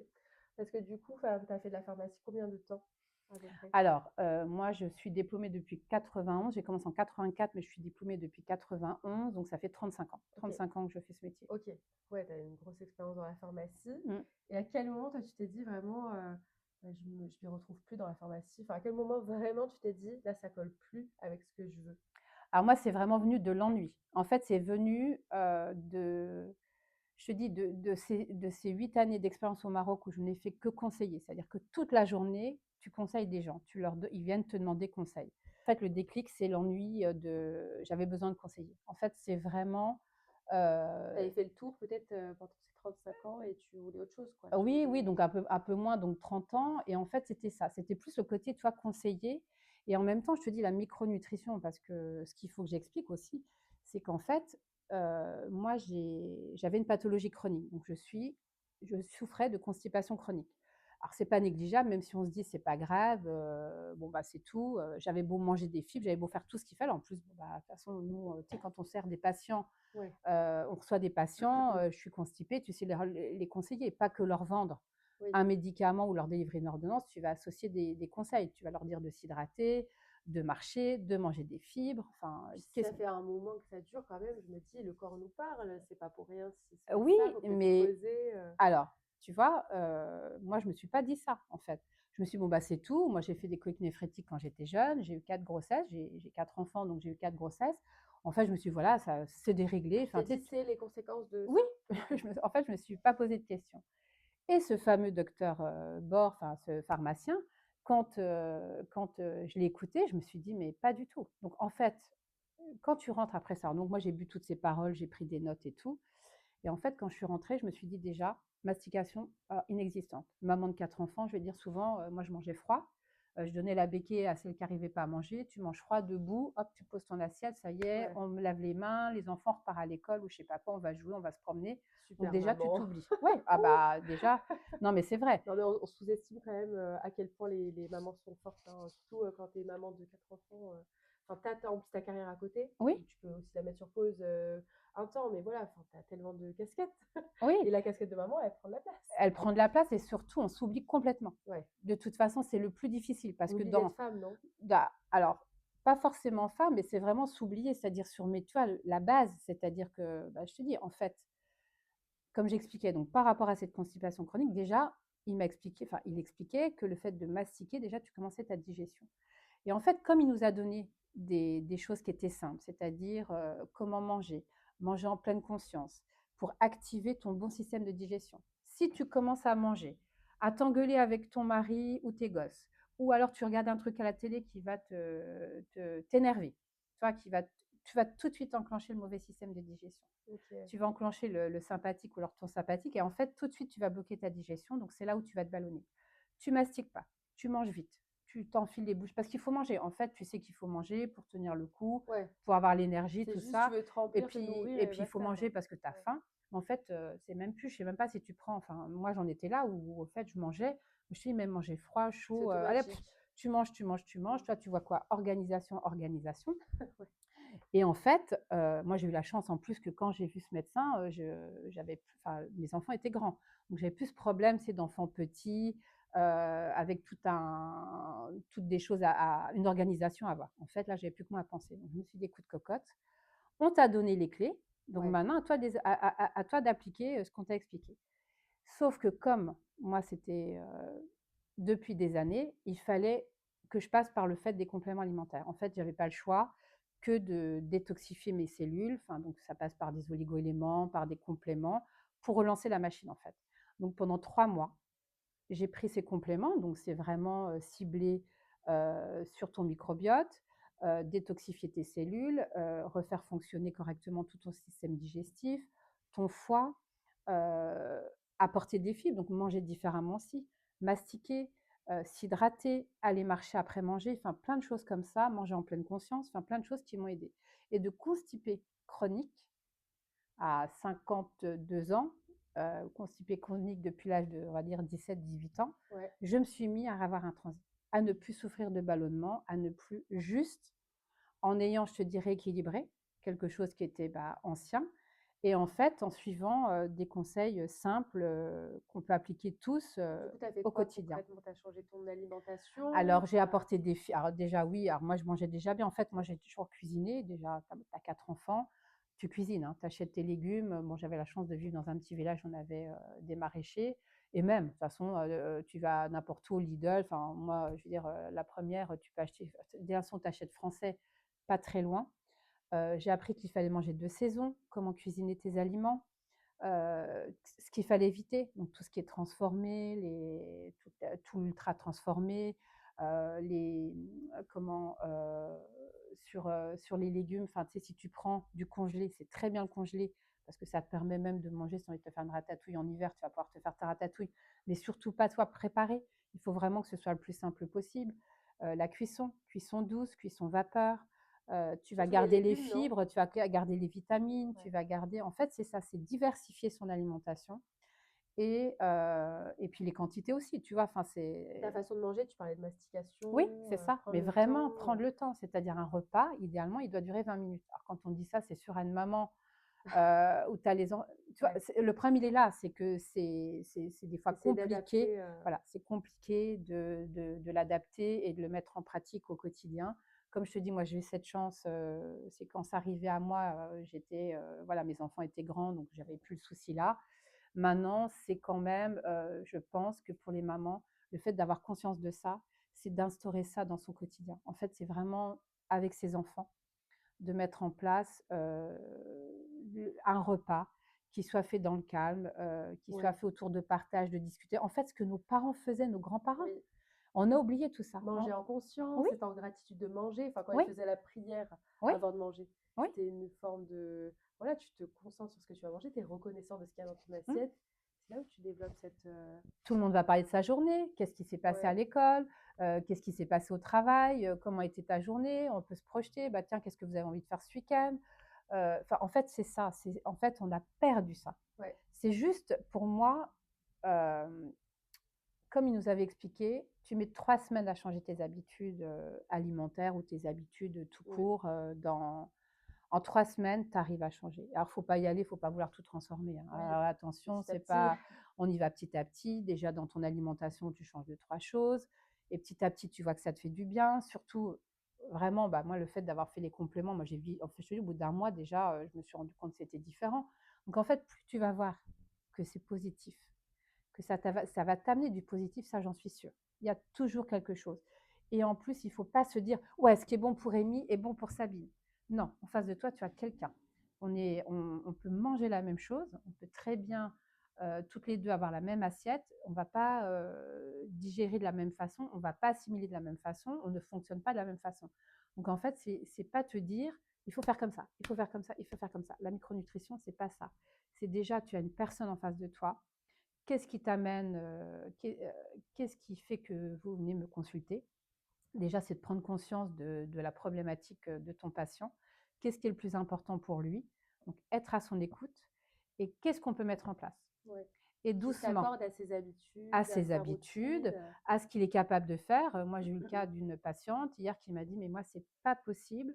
Parce que du coup, tu as fait de la pharmacie combien de temps à peu près? Alors, moi, je suis diplômée depuis 91. J'ai commencé en 84, mais je suis diplômée depuis 91, donc ça fait 35 ans. OK. 35 ans que je fais ce métier. OK. Ouais, tu as une grosse expérience dans la pharmacie Mmh. et à quel moment toi tu t'es dit vraiment, «Je m'y retrouve plus dans la pharmacie»? Enfin, à quel moment vraiment tu t'es dit: «Là, ça colle plus avec ce que je veux»? Alors moi, c'est vraiment venu de l'ennui. En fait, c'est venu, de je te dis de ces 8 années d'expérience au Maroc où je n'ai fait que conseiller. C'est-à-dire que toute la journée, tu conseilles des gens, ils viennent te demander conseil. En fait, le déclic, c'est l'ennui, j'avais besoin de conseiller. En fait, c'est vraiment, Tu avais heu fait le tour peut-être, pendant ces 35 ans et tu voulais autre chose quoi? Tu oui, oui, voulais donc un peu moins, donc 30 ans et en fait, c'était ça. C'était plus le côté, tu vois, conseiller et en même temps, je te dis la micronutrition parce que ce qu'il faut que j'explique aussi, c'est qu'en fait, moi, j'avais une pathologie chronique. Donc je souffrais de constipation chronique. Alors c'est pas négligeable, même si on se dit: «C'est pas grave, bon, bah, c'est tout», j'avais beau manger des fibres, j'avais beau faire tout ce qu'il fallait. En plus, bon, bah, de toute façon, nous, tu sais, quand on sert des patients ouais. on reçoit des patients, je suis constipée, tu sais les conseiller, pas que leur vendre Oui. un médicament ou leur délivrer une ordonnance, tu vas associer des conseils. Tu vas leur dire de s'hydrater, de marcher, de manger des fibres, enfin, Puis si ça qu'est-ce fait un moment que ça dure quand même, je me dis: «Le corps nous parle, c'est pas pour rien s'il se passe oui, ça, faut peut-être mais creuser», alors, tu vois, moi, je me suis pas dit ça, en fait. Je me suis dit: «Bon, bah, c'est tout». Moi, j'ai fait des coliques néphrétiques quand j'étais jeune, j'ai eu 4 grossesses, j'ai 4 enfants, donc j'ai eu 4 grossesses. En fait, je me suis dit: «Voilà, ça c'est déréglé». Tu Enfin, t'es tu dit: sais, «C'est les conséquences de oui, ça»? OK. en fait, je me suis pas posé de questions. Et ce fameux docteur, Bor, enfin ce pharmacien, quand je l'ai écouté, je me suis dit: «Mais pas du tout». Donc en fait, quand tu rentres après ça, donc moi j'ai bu toutes ces paroles, j'ai pris des notes et tout et en fait quand je suis rentrée, je me suis dit déjà: «Mastication, inexistante». Maman de 4 enfants, je vais dire souvent, moi je mangeais froid, je donnais la béquée à celles qui arrivaient pas à manger, tu manges froid debout, hop, tu poses ton assiette, ça y est, Ouais, on me lave les mains, les enfants repartent à l'école ou je sais pas quoi, on va jouer, on va se promener. Donc super déjà tu maman. t'oublies. Ouais, ah bah déjà non mais c'est vrai. Non mais on sous-estime quand même, à quel point les mamans sont fortes, hein, surtout, quand tu es maman de 4 enfants, enfin tu as en plus ta carrière à côté, Oui, où tu peux aussi la mettre sur pause, un temps, mais voilà, enfin tu as tellement de casquettes oui, et la casquette de maman, elle prend de la place. elle prend de la place et surtout on s'oublie complètement. Ouais, De toute façon, c'est le plus difficile parce on que oublie d'être dans femme, non? alors pas forcément femme, mais c'est vraiment s'oublier, c'est-à-dire sur mais tu vois la base, c'est-à-dire que, bah, je te dis en fait, comme j'expliquais donc par rapport à cette constipation chronique, déjà, il expliquait que le fait de mastiquer, déjà tu commençais ta digestion et en fait, comme il nous a donné des choses qui étaient simples, c'est-à-dire, comment manger, manger en pleine conscience pour activer ton bon système de digestion. Si tu commences à manger, à t'engueuler avec ton mari ou tes gosses, ou alors tu regardes un truc à la télé qui va t'énerver, tu vois? Tu vas tout de suite enclencher le mauvais système de digestion. OK. Tu vas enclencher le sympathique ou l'orthosympathique et en fait, tout de suite, tu vas bloquer ta digestion, donc c'est là où tu vas te ballonner. Tu mastiques pas, tu manges vite, tu t'enfiles les bouches parce qu'il faut manger. En fait, tu sais qu'il faut manger pour tenir le coup, Ouais, pour avoir l'énergie, c'est tout juste tu ça veux te et remplir, te puis nourrir et et puis il faut basta, quoi. manger parce que tu as Ouais. faim. Mais en fait, c'est même plus je sais même pas si tu prends enfin, moi, j'en étais là où, au fait, je mangeais, je te dis même manger froid, C'est chaud, allez hop, automatique. tu manges, tu manges, tu manges. Mmh. Toi, tu vois quoi? Organisation, organisation. Ouais. Et en fait, moi j'ai eu la chance en plus que quand j'ai vu ce médecin, j'avais plus enfin mes enfants étaient grands. Donc j'avais plus ce problème, c'est d'enfants petits, avec toutes des choses une organisation à avoir. En fait, là, j'avais plus que moi à penser. Donc je me suis dit: «Écoute cocotte, on t'a donné les clés, donc Ouais. maintenant à toi d'appliquer, ce qu'on t'a expliqué». Sauf que comme moi c'était, depuis des années, il fallait que je passe par le fait des compléments alimentaires. En fait, j'avais pas le choix que de détoxifier mes cellules, enfin donc ça passe par des oligoéléments, par des compléments pour relancer la machine, en fait. Donc pendant 3 mois, j'ai pris ces compléments, donc c'est vraiment, ciblé, sur ton microbiote, détoxifier tes cellules, refaire fonctionner correctement tout ton système digestif, ton foie, heu apporter des fibres, donc manger différemment aussi, mastiquer, s'hydrater, aller marcher après manger, enfin plein de choses comme ça, manger en pleine conscience, enfin plein de choses qui m'ont aidée et de constipée chronique à 52 ans, constipée chronique depuis l'âge de, on va dire 17-18 ans, Ouais. je me suis mis à avoir un transit, à ne plus souffrir de ballonnement, à ne plus juste en ayant, je te dis, rééquilibré quelque chose qui était, ancien et en fait, en suivant, des conseils, simples, qu'on peut appliquer tous, Du coup, tu as fait au quoi quotidien. concrètement? Tu as changé ton alimentation? Alors j'ai apporté des fi alors déjà oui, alors moi je mangeais déjà bien. En fait, moi j'ai toujours cuisiné, déjà tu as 4 enfants, tu cuisines, hein, tu achètes tes légumes. Bon, j'avais la chance de vivre dans un petit village, on avait, des maraîchers et même, de toute façon, tu vas n'importe où, au Lidl, enfin moi, je veux dire, la première, tu peux acheter dès l'instant où tu achètes français, pas très loin. J'ai appris qu'il fallait manger de saison, comment cuisiner tes aliments, ce qu'il fallait éviter, donc tout ce qui est transformé, tout l'ultra transformé, comment, sur les légumes, enfin, tu sais, si tu prends du congelé, c'est très bien le congelé parce que ça te permet même de manger, si tu as envie de te faire une ratatouille en hiver, tu vas pouvoir te faire ta ratatouille, mais surtout pas toi préparer. Il faut vraiment que ce soit le plus simple possible. La cuisson douce, cuisson vapeur, tu vas Surtout les garder les légumes, non? fibres, tu vas garder les vitamines, tu Ouais. vas garder en fait, c'est ça, c'est diversifier son alimentation et puis les quantités aussi, tu vois? Enfin, Ta c'est façon de manger, tu parlais de oui, mastication, c'est ça, prendre mais le vraiment temps, prendre le temps, c'est-à-dire un repas, idéalement, il doit durer 20 minutes. Alors quand on dit ça, c'est sur une maman, où tu as les en tu vois? ouais, C'est le problème, il est là, c'est que c'est des fois essayer compliqué, d'adapter, voilà, c'est compliqué de l'adapter et de le mettre en pratique au quotidien. Comme je te dis, moi, j'ai eu cette chance, c'est quand ça arrivait à moi, j'étais, voilà, mes enfants étaient grands, donc j'avais plus le souci là. Maintenant, c'est quand même, je pense que pour les mamans, le fait d'avoir conscience de ça, c'est d'instaurer ça dans son quotidien. En fait, c'est vraiment avec ses enfants de mettre en place, un repas qui soit fait dans le calme, qui soit ouais, fait autour de partage, de discuter. En fait, ce que nos parents faisaient, nos grands-parents, oui. on a oublié tout ça. Manger en conscience, Oui, être en gratitude de manger. Enfin, quand ils oui, faisaient la prière oui, avant de manger, oui. c'était une forme de voilà, tu te concentres sur ce que tu vas manger, tu es reconnaissant de ce qu'il y a dans ton Mmh. assiette. C'est là où tu développes cette, Tout le monde va parler de sa journée, qu'est-ce qui s'est passé à ouais, l'école, qu'est-ce qui s'est passé au travail, comment était ta journée, on peut se projeter, bah tiens, qu'est-ce que vous avez envie de faire ce week-end. Enfin, en fait, c'est ça, en fait, on a perdu ça. ouais, C'est juste, pour moi, euh, comme il nous avait expliqué, tu mets 3 semaines à changer tes habitudes alimentaires ou tes habitudes tout ouais, court. En 3 semaines, tu arrives à changer. Alors, faut pas y aller, faut pas vouloir tout transformer, hein. oui, Alors, attention, petit à c'est petit. pas, on y va petit à petit. Déjà, dans ton alimentation, tu changes 2, 3 choses. Et petit à petit, tu vois que ça te fait du bien. Surtout, vraiment, bah, moi, le fait d'avoir fait les compléments, moi, j'ai vu, en fait, je te dis, au bout d'un mois, déjà, je me suis rendu compte que c'était différent. Donc, en fait, plus tu vas voir que c'est positif, que ça va t'amener du positif, ça, j'en suis sûre. Il y a toujours quelque chose. Et en plus, il ne faut pas se dire, ouais, ce qui est bon pour Amy est bon pour Sabine. Non, en face de toi, tu as quelqu'un. On peut manger la même chose, on peut très bien toutes les deux avoir la même assiette, on ne va pas digérer de la même façon, on ne va pas assimiler de la même façon, on ne fonctionne pas de la même façon. Donc en fait, c'est pas te dire, il faut faire comme ça, il faut faire comme ça, il faut faire comme ça. La micronutrition, c'est pas ça. C'est déjà, tu as une personne en face de toi. Qu'est-ce qui t'amène, qu'est-ce qui fait que vous venez me consulter? Déjà, c'est de prendre conscience de la problématique de ton patient. Qu'est-ce qui est le plus important pour lui? Donc, être à son écoute. Et qu'est-ce qu'on peut mettre en place? Ouais. Et Qui doucement, s'accorde à ses à habitudes, à ses sa habitudes, routine. à ce qu'il est capable de faire. Moi, j'ai eu le cas d'une patiente hier qui m'a dit, mais moi, c'est pas possible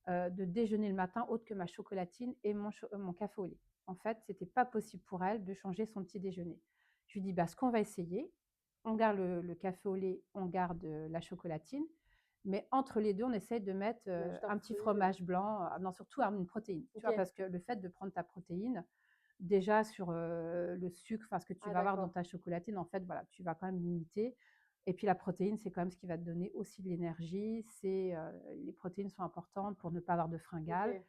de déjeuner le matin autre que ma chocolatine et mon café au lait. En fait, c'était pas possible pour elle de changer son petit déjeuner. Je lui dis, bah, ce qu'on va essayer, on garde le café au lait, on garde la chocolatine, mais entre les deux, on essaye de mettre Tu ajoutes un un petit fruit, fromage blanc, non, surtout une protéine. Tu vois, OK. parce que le fait de prendre ta protéine, déjà sur le sucre, enfin ce que tu Ah vas avoir dans d'accord. ta chocolatine, en fait, voilà, tu vas quand même limiter. Et puis la protéine, c'est quand même ce qui va te donner aussi de l'énergie. Les protéines sont importantes pour ne pas avoir de fringales. OK.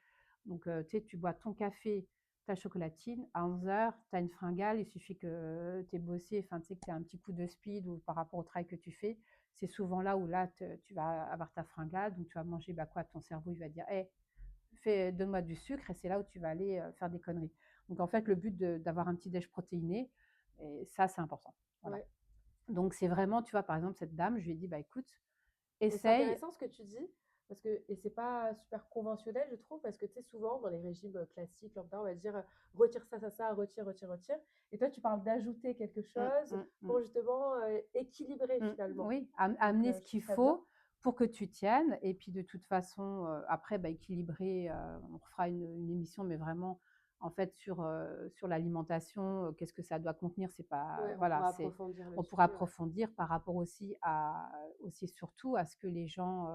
Donc, tu sais, tu bois ton café, ta chocolatine, à 11 heures, tu as une fringale, il suffit que tu aies bossé, enfin, tu sais, que tu aies un petit coup de speed ou par rapport au travail que tu fais. C'est souvent là où là, tu vas avoir ta fringale, donc tu vas manger, bah quoi, ton cerveau, il va dire, hey, donne-moi du sucre, et c'est là où tu vas aller faire des conneries. Donc, en fait, le but d'avoir un petit déj protéiné, et ça, c'est important. Voilà. Ouais. Donc c'est vraiment, tu vois, par exemple, cette dame, je lui ai dit: «Bah, écoute, Mais c'est essaye». intéressant ce que tu dis, parce que et c'est pas super conventionnel, je trouve, parce que tu sais, souvent dans les régimes classiques, lambda, on va dire retire ça, ça, ça, retire, retire, retire. Et toi, tu parles d'ajouter quelque Mmh, chose mmh, mmh. pour justement équilibrer Mmh, finalement. oui, Donc, amener ce je qu'il trouve ça bien. faut pour que tu tiennes et puis de toute façon, après, bah, équilibrer, on refera une émission, mais vraiment, en fait, sur l'alimentation, qu'est-ce que ça doit contenir? C'est pas Ouais, on voilà, pourra c'est approfondir le on pourra sujet, ouais. approfondir par rapport aussi surtout à ce que les gens,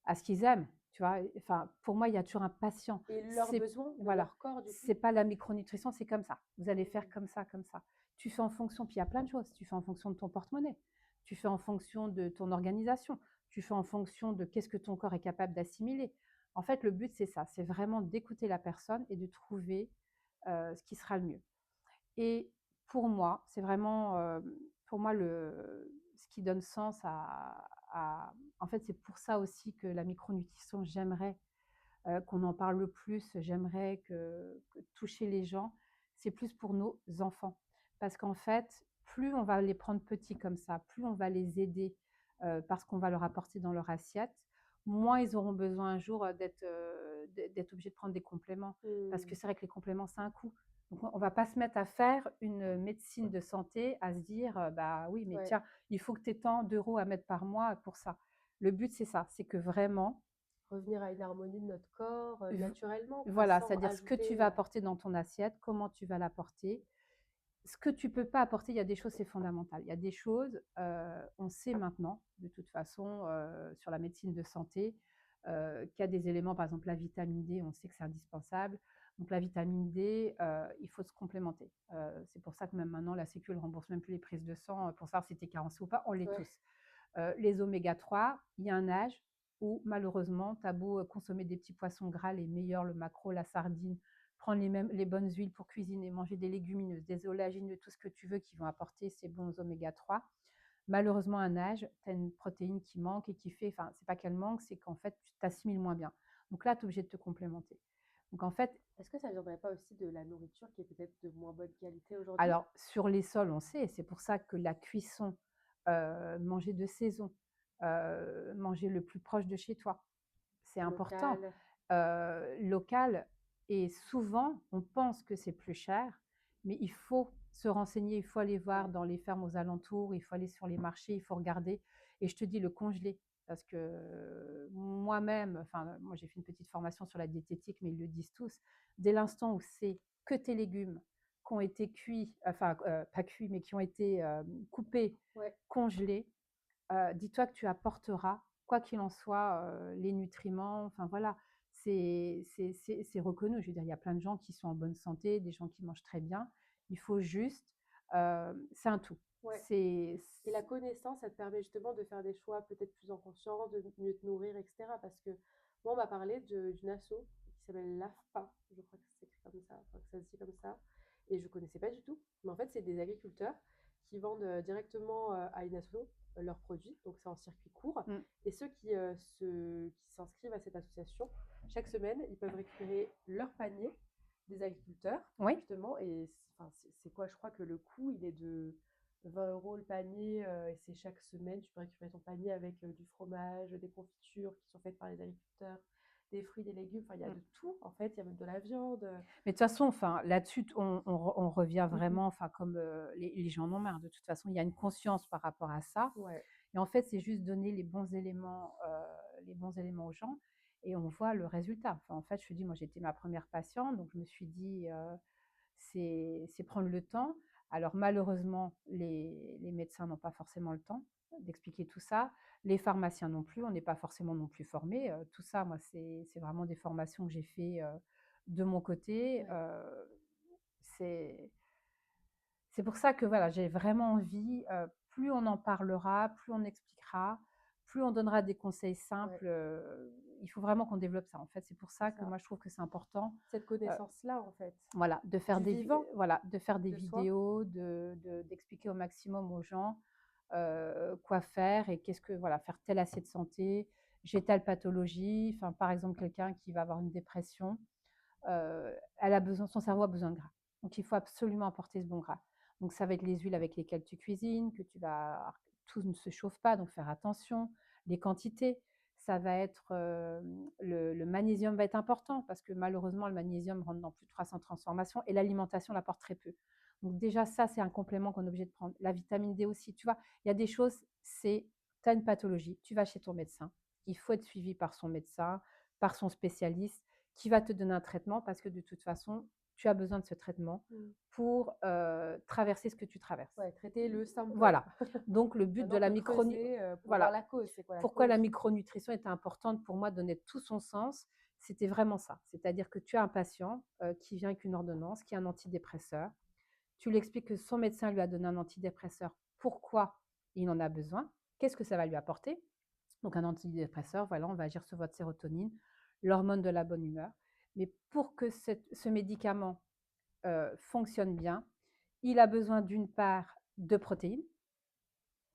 à ce qu'ils aiment, tu vois? Enfin, pour moi, il y a toujours un patient. Et leurs C'est besoins de voilà, leur corps, du coup. c'est pas la micronutrition, c'est comme ça. Vous allez faire Mmh. comme ça, comme ça. Tu fais en fonction, puis il y a plein de choses. Tu fais en fonction de ton porte-monnaie. Tu fais en fonction de ton organisation. Tu fais en fonction de qu'est-ce que ton corps est capable d'assimiler. En fait, le but, c'est ça, c'est vraiment d'écouter la personne et de trouver, ce qui sera le mieux. Et pour moi, c'est vraiment, pour moi ce qui donne sens à en fait, c'est pour ça aussi que la micronutrition, j'aimerais, qu'on en parle plus, j'aimerais que toucher les gens, c'est plus pour nos enfants. Parce qu'en fait, plus on va les prendre petits comme ça, plus on va les aider, parce qu'on va leur apporter dans leur assiette, moins ils auront besoin un jour, d'être obligés de prendre des compléments. Parce que Mmh. c'est vrai que les compléments, c'est un coût. Donc on va pas se mettre à faire une médecine de santé, à se dire, «Bah, oui, mais Ouais. tiens, il faut que tu aies tant d'euros à mettre par mois pour ça». Le but, c'est ça, c'est que vraiment, Revenir à une harmonie de notre corps v naturellement, quoi, voilà, sans c'est-à-dire ce que tu ajouter. vas apporter dans ton assiette, comment tu vas l'apporter. Ce que tu peux pas apporter, il y a des choses, c'est fondamental. Il y a des choses, on sait maintenant, de toute façon, sur la médecine de santé, qu'il y a des éléments, par exemple la vitamine D, on sait que c'est indispensable. Donc la vitamine D, il faut se complémenter. C'est pour ça que même maintenant la sécu ne rembourse même plus les prises de sang, pour savoir si tu es carencé ou pas, on l'est Ouais. tous. Les oméga 3, il y a un âge où malheureusement, tu as beau consommer des petits poissons gras, les meilleurs, le maquereau, la sardine, prendre les bonnes huiles pour cuisiner, manger des légumineuses, des oléagineux, tout ce que tu veux qui vont apporter ces bons oméga 3. Malheureusement, à un âge, tu as une protéine qui manque et qui fait, enfin, c'est pas qu'elle manque, c'est qu'en fait, tu t'assimiles moins bien. Donc là, tu es obligé de te complémenter. Donc en fait, Est-ce que ça viendrait pas aussi de la nourriture qui est peut-être de moins bonne qualité aujourd'hui? alors sur les sols, on sait, c'est pour ça que la cuisson, manger de saison, manger le plus proche de chez toi, c'est important. Local? Local, et souvent, on pense que c'est plus cher, mais il faut se renseigner, il faut aller voir Ouais. dans les fermes aux alentours, il faut aller sur les marchés, il faut regarder, et je te dis le congelé parce que, moi-même, enfin, moi j'ai fait une petite formation sur la diététique, mais ils le disent tous, dès l'instant où c'est que tes légumes qui ont été cuits, enfin, pas cuits, mais qui ont été, coupés, Ouais. congelés, dis-toi que tu apporteras, quoi qu'il en soit, les nutriments, enfin voilà, c'est reconnu. Je veux dire, il y a plein de gens qui sont en bonne santé, des gens qui mangent très bien. Il faut juste, c'est un tout. Ouais. C'est Et la connaissance, ça te permet justement de faire des choix peut-être plus en conscience, de mieux te nourrir, etc. Parce que moi, on m'a parlé d'une asso qui s'appelle l'AFPA, je crois que c'est écrit comme ça, enfin, que ça se dit comme ça, et je connaissais pas du tout. Mais en fait, c'est des agriculteurs qui vendent directement à une asso leurs produits, donc c'est en circuit court. mmh, Et ceux qui s'inscrivent à cette association, chaque semaine, ils peuvent récupérer leur panier des agriculteurs, oui, justement. Et enfin, c'est quoi? Je crois que le coût, il est de 20 € le panier, et c'est chaque semaine, tu peux récupérer ton panier avec du fromage, des confitures qui sont faites par les agriculteurs, des fruits, des légumes, enfin il y a mmh. de tout en fait, il y a même de la viande. Mais de toute façon, enfin, là-dessus, on revient Mhm. vraiment, enfin, comme, les gens en ont marre. De toute façon, il y a une conscience par rapport à ça. Ouais, Et en fait, c'est juste donner les bons éléments aux gens, et on voit le résultat. Enfin, en fait, je te dis, moi, j'étais ma première patiente, donc je me suis dit, c'est prendre le temps. Alors malheureusement, les médecins n'ont pas forcément le temps d'expliquer tout ça. Les pharmaciens non plus, on n'est pas forcément non plus formés. Tout ça, moi, c'est vraiment des formations que j'ai fait, de mon côté. ouais, C'est pour ça que voilà, j'ai vraiment envie, plus on en parlera, plus on expliquera, plus on donnera des conseils ouais, simples, il faut vraiment qu'on développe ça, en fait. C'est pour c'est ça que ça. moi je trouve que c'est important, Cette heu, connaissance-là en fait, voilà, du vivant de faire des de soi. vidéos, d'expliquer au maximum aux gens, quoi faire et qu'est-ce que voilà, faire telle assiette santé, j'ai telle pathologie. Enfin, par exemple, quelqu'un qui va avoir une dépression, elle a besoin son cerveau a besoin de gras. Donc, il faut absolument apporter ce bon gras. Donc, ça va être les huiles avec lesquelles tu cuisines, que tu vas tout ne se chauffe pas, donc faire attention. Les quantités, ça va être, le magnésium va être important parce que malheureusement, le magnésium rentre dans plus de 300 transformations et l'alimentation l'apporte très peu. Donc déjà ça, c'est un complément qu'on est obligé de prendre. La vitamine D aussi, tu vois? Il y a des choses, c'est tu as une pathologie, tu vas chez ton médecin, il faut être suivi par son médecin, par son spécialiste qui va te donner un traitement parce que de toute façon, tu as besoin de ce traitement Mmh. pour, traverser ce que tu traverses. Ouais, traiter le symptôme. Voilà, donc le but de Maintenant, on la peut creuser, pour voir voilà, la cause. C'est quoi la pourquoi la cause? micronutrition était importante pour moi, donnait tout son sens, c'était vraiment ça. C'est-à-dire que tu as un patient, qui vient avec une ordonnance, qui est un antidépresseur. Tu lui expliques que son médecin lui a donné un antidépresseur, pourquoi il en a besoin, qu'est-ce que ça va lui apporter. Donc un antidépresseur, voilà, on va agir sur votre sérotonine, l'hormone de la bonne humeur. Mais pour que ce médicament fonctionne bien, il a besoin d'une part de protéines,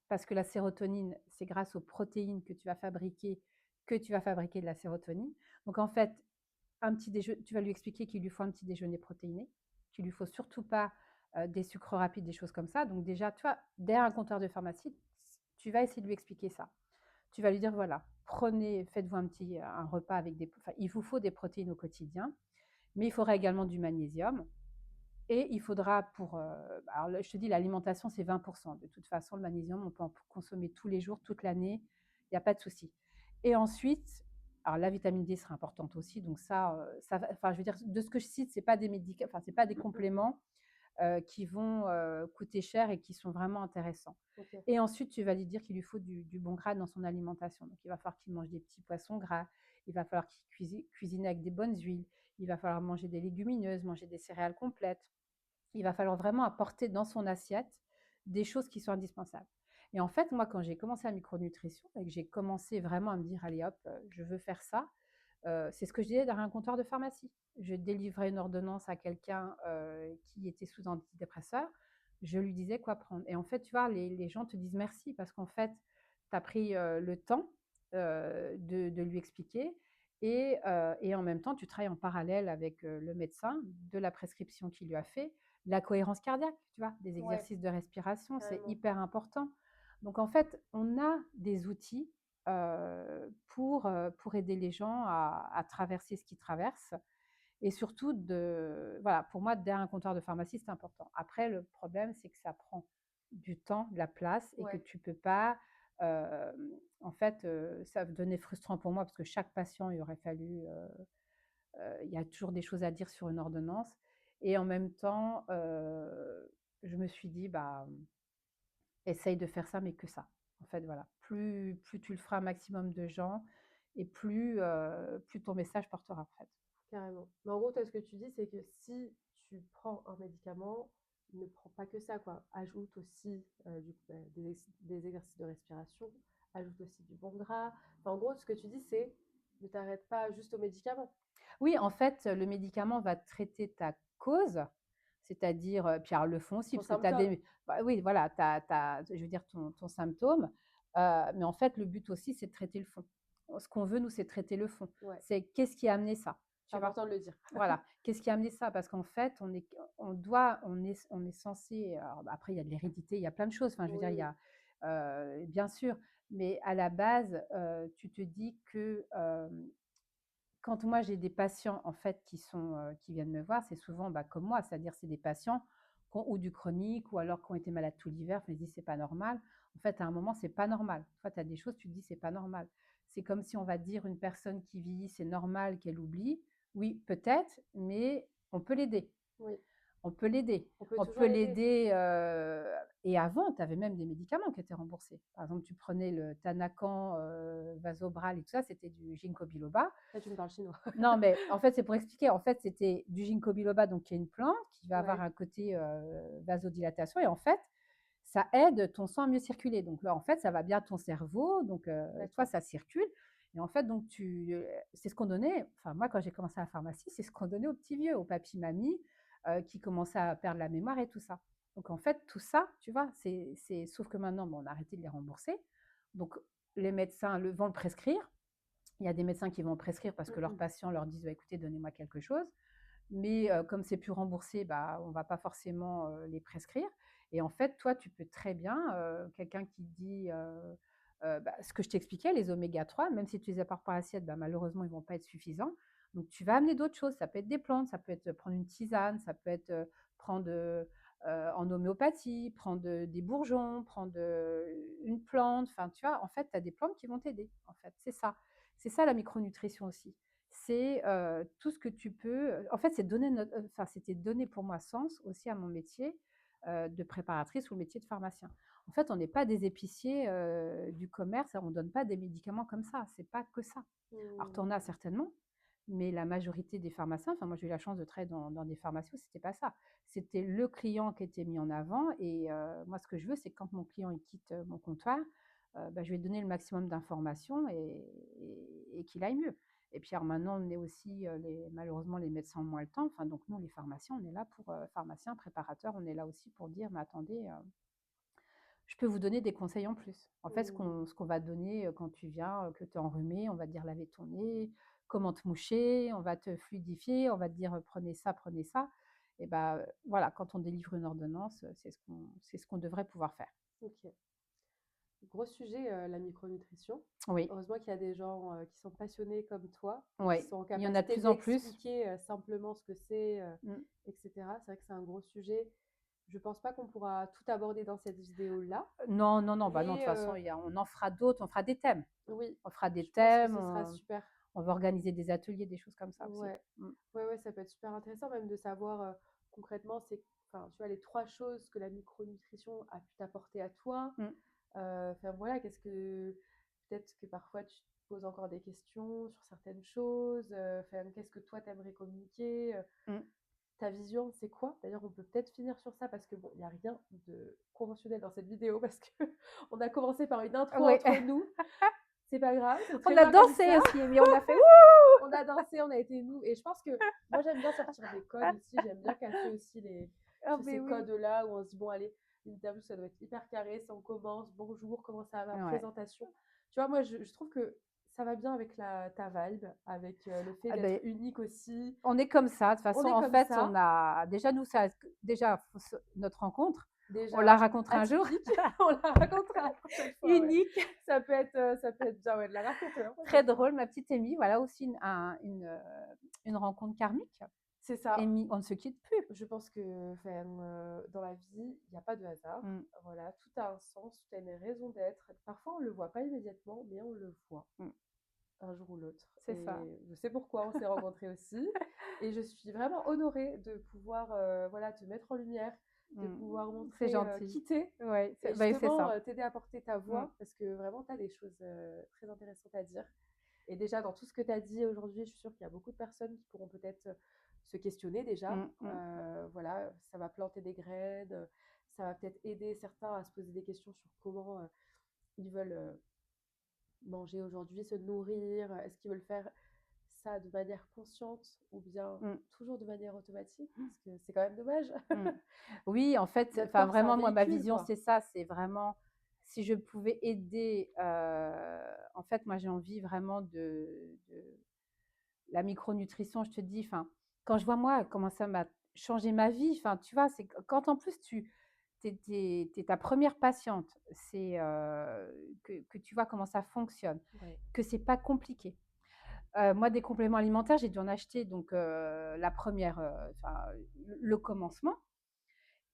parce que la sérotonine, c'est grâce aux protéines que tu vas fabriquer de la sérotonine. Donc en fait, tu vas lui expliquer qu'il lui faut un petit déjeuner protéiné, qu'il lui faut surtout pas des sucres rapides, des choses comme ça. Donc déjà, tu vois, derrière un comptoir de pharmacie, tu vas essayer de lui expliquer ça. Tu vas lui dire voilà, faites-vous un repas avec enfin, il vous faut des protéines au quotidien, mais il faudra également du magnésium. Et il faudra alors je te dis, l'alimentation, c'est 20%. De toute façon, le magnésium, on peut en consommer tous les jours, toute l'année, il n'y a pas de souci. Et ensuite, alors la vitamine D sera importante aussi, donc enfin, je veux dire, de ce que je cite, c'est pas des médicaments, enfin, c'est pas des compléments qui vont coûter cher et qui sont vraiment intéressants. OK. Et ensuite, tu vas lui dire qu'il lui faut du bon gras dans son alimentation. Donc, il va falloir qu'il mange des petits poissons gras, il va falloir qu'il cuisine avec des bonnes huiles, il va falloir manger des légumineuses, manger des céréales complètes. Il va falloir vraiment apporter dans son assiette des choses qui sont indispensables. Et en fait, moi, quand j'ai commencé la micronutrition et que j'ai commencé vraiment à me dire, allez hop, je veux faire ça, c'est ce que je disais derrière un comptoir de pharmacie. Je délivrais une ordonnance à quelqu'un qui était sous antidépresseur. Je lui disais quoi prendre. Et en fait, tu vois, les gens te disent merci parce qu'en fait, tu as pris le temps de lui expliquer. Et en même temps, tu travailles en parallèle avec le médecin de la prescription qu'il lui a fait, la cohérence cardiaque, tu vois, des Ouais, exercices de respiration, c'est carrément. hyper important. Donc en fait, on a des outils pour aider les gens à traverser ce qu'ils traversent. Et surtout, voilà, pour moi, derrière un comptoir de pharmacie, c'est important. Après, le problème, c'est que ça prend du temps, de la place, et que Ouais. tu peux pas. euh, En fait, ça devenait frustrant pour moi parce que chaque patient, il aurait fallu. Il y a toujours des choses à dire sur une ordonnance. Et en même temps, je me suis dit, bah, essaye de faire ça, mais que ça. En fait, voilà. Plus tu le feras un maximum de gens et plus ton message portera, en fait. Carrément. Mais en gros, toi, ce que tu dis, c'est que si tu prends un médicament, ne prends pas que ça, quoi. Ajoute aussi du coup, des exercices de respiration, ajoute aussi du bon gras. Enfin, en gros, ce que tu dis, c'est ne t'arrête pas juste au médicament. Oui, en fait, le médicament va traiter ta cause, c'est-à-dire, puis alors le fond aussi, Ton parce que tu as symptôme. bah, oui, voilà, je veux dire ton symptôme, mais en fait, le but aussi, c'est de traiter le fond. Ce qu'on veut, nous, c'est de traiter le fond. Ouais, C'est qu'est-ce qui a amené ça, c'est tu vois? important de le dire. Voilà, qu'est-ce qui a amené ça? Parce qu'en fait, on est censé, alors bah, après il y a de l'hérédité, il y a plein de choses, enfin je veux dire, il y Oui, a, bien sûr, mais à la base, tu te dis que, quand moi j'ai des patients en fait qui viennent me voir, c'est souvent, bah, comme moi, c'est-à-dire c'est des patients qui ont ou du chronique ou alors qui ont été malades tout l'hiver, enfin, ils se disent: «C'est pas normal». En fait, à un moment, c'est pas normal. Toi, tu as des choses, tu te dis: «C'est pas normal». C'est comme si on va dire une personne qui vieillit, c'est normal qu'elle oublie. Oui, peut-être, mais on peut l'aider. oui. On peut l'aider. On peut On toujours peut l'aider. l'aider, et avant, tu avais même des médicaments qui étaient remboursés. Par exemple, tu prenais le Tanacan, Vasobral et tout ça, c'était du ginkgo biloba. Là, tu me parles chinois. Non, mais en fait, c'est pour expliquer. En fait, c'était du ginkgo biloba, donc qui est une plante qui va avoir Ouais. un côté vasodilatation. Et en fait, ça aide ton sang à mieux circuler. Donc, en fait, ça va bien à ton cerveau. Donc, toi, D'accord. ça circule. Et en fait, donc, c'est ce qu'on donnait. Enfin, moi, quand j'ai commencé à la pharmacie, c'est ce qu'on donnait aux petits vieux, aux papy-mamies qui commençaient à perdre la mémoire et tout ça. Donc, en fait, tout ça, tu vois, sauf que maintenant, bon, on a arrêté de les rembourser. Donc, les médecins vont le prescrire. Il y a des médecins qui vont prescrire parce que leurs Mhm. patients leur disent bah, écoutez, donnez-moi quelque chose. mais comme c'est plus remboursé, bah, on va pas forcément, les prescrire et en fait, toi, tu peux très bien, quelqu'un qui dit, bah, ce que je t'expliquais, les oméga 3, même si tu les apportes par assiette, bah, malheureusement, ils vont pas être suffisants. Donc tu vas amener d'autres choses. Ça peut être des plantes, ça peut être, prendre une tisane, ça peut être, prendre, en homéopathie, prendre, des bourgeons, prendre, une plante, enfin, tu vois? En fait, tu as des plantes qui vont t'aider, en fait, c'est ça. C'est ça la micronutrition aussi. C'est, tout ce que tu peux, en fait, c'est donner notre enfin, c'était donner pour moi sens aussi à mon métier, de préparatrice ou le métier de pharmacien. En fait, on n'est pas des épiciers, du commerce, on ne donne pas des médicaments comme ça, c'est pas que ça. Alors tu Mmh. en as certainement, mais la majorité des pharmaciens, enfin moi j'ai eu la chance de travailler dans des pharmacies où c'était pas ça. C'était le client qui était mis en avant et moi ce que je veux, c'est que quand mon client il quitte, mon comptoir, bah, je vais lui donner le maximum d'informations et qu'il aille mieux. Et puis alors maintenant, on est aussi, malheureusement les médecins ont moins le temps, enfin donc nous les pharmaciens, on est là pour, pharmaciens, préparateurs, on est là aussi pour dire: «Mais attendez, je peux vous donner des conseils en plus». En fait, Mmh. ce qu'on va donner, quand tu viens, que tu es enrhumé, on va te dire: «Laver ton nez», comment te moucher, on va te fluidifier, on va te dire: prenez ça» et bah, voilà, quand on délivre une ordonnance, c'est ce qu'on devrait pouvoir faire. OK. Gros sujet, la micronutrition. Oui, Heureusement qu'il y a des gens, qui sont passionnés comme toi et qui oui, sont en il y en a de capacité plus en plus. d'expliquer, simplement ce que c'est, Mmh. et cetera. C'est vrai que c'est un gros sujet. Je pense pas qu'on pourra tout aborder dans cette vidéo-là, Non, non, non, bah, non, de toute mais façon, on en fera d'autres, on fera des thèmes. oui, On fera des je pense que thèmes, ce sera super. on va organiser des ateliers, des choses comme ça aussi. Ouais. Mmh. Ouais, ouais, ça peut être super intéressant même de savoir, concrètement, c'est enfin, tu vois, les 3 choses que la micronutrition a pu t'apporter à toi. Mmh. Enfin voilà, qu'est-ce que peut-être que parfois tu te poses encore des questions sur certaines choses, enfin, qu'est-ce que toi t'aimerais communiquer, Mmh. ta vision, c'est quoi? D'ailleurs, on peut peut-être finir sur ça parce que bon, il y a rien de conventionnel dans cette vidéo parce que on a commencé par une intro Oui. entre nous. C'est pas grave, c'est très On a bien comme dansé ça. aussi, mais on a fait: «Wouh!» On a dansé, on a été nous et je pense que moi j'aime bien sortir des codes aussi, j'aime bien casser aussi Ah tu sais, beh, ces oui. codes-là où on se dit: «Bon allez, l'interview ça doit être hyper carré, si on commence, bonjour, comment ça va, ma Ouais. présentation». Tu vois, moi je trouve que ça va bien avec ta vibe, avec, le fait Ah d'être beh, unique aussi. on est comme ça. De toute On façon, est en comme fait, ça, on a déjà nous ça déjà faut se notre rencontre, on la déjà racontera un jour, atypique, on la racontera la prochaine fois, ouais. unique, Ça peut être bien, ouais, de la raconter la très prochaine fois. drôle, ma petite Amy. Voilà aussi une rencontre karmique. C'est ça. Amy, on ne se quitte plus. Je pense que enfin, dans la vie, il y a pas de hasard. Mmh, Voilà, tout a un sens, tout a une raison d'être. Parfois, on le voit pas immédiatement, mais on le voit mmh, un jour ou l'autre. c'est ça. Et je sais pourquoi on s'est rencontrés aussi. Et je suis vraiment honorée de pouvoir voilà, te mettre en lumière, de Mmh, pouvoir c'est montrer gentil. qui t'es Ouais, et c'est justement ça. t'aider à porter ta Mmh, voix parce que vraiment tu as des choses très intéressantes à dire. Et déjà, dans tout ce que tu as dit aujourd'hui, je suis sûre qu'il y a beaucoup de personnes qui pourront peut-être se questionner déjà. mmh, mmh, Voilà, ça va planter des graines, ça va peut-être aider certains à se poser des questions sur comment ils veulent manger aujourd'hui, se nourrir. Est-ce qu'ils veulent faire ça de manière consciente ou bien mmh. toujours de manière automatique? Parce que c'est quand même dommage. Mmh. Oui, en fait, Notre enfin corps, c'est un vraiment moi ma véhicule, vision quoi. c'est ça, c'est vraiment si je pouvais aider, en fait moi j'ai envie vraiment de la micronutrition, je te dis, enfin, quand je vois moi comment ça m'a changé ma vie, enfin tu vois, c'est quand en plus tu es ta première patiente, c'est, que tu vois comment ça fonctionne, Ouais. que c'est pas compliqué. Moi des compléments alimentaires, j'ai dû en acheter donc, la première, enfin le commencement.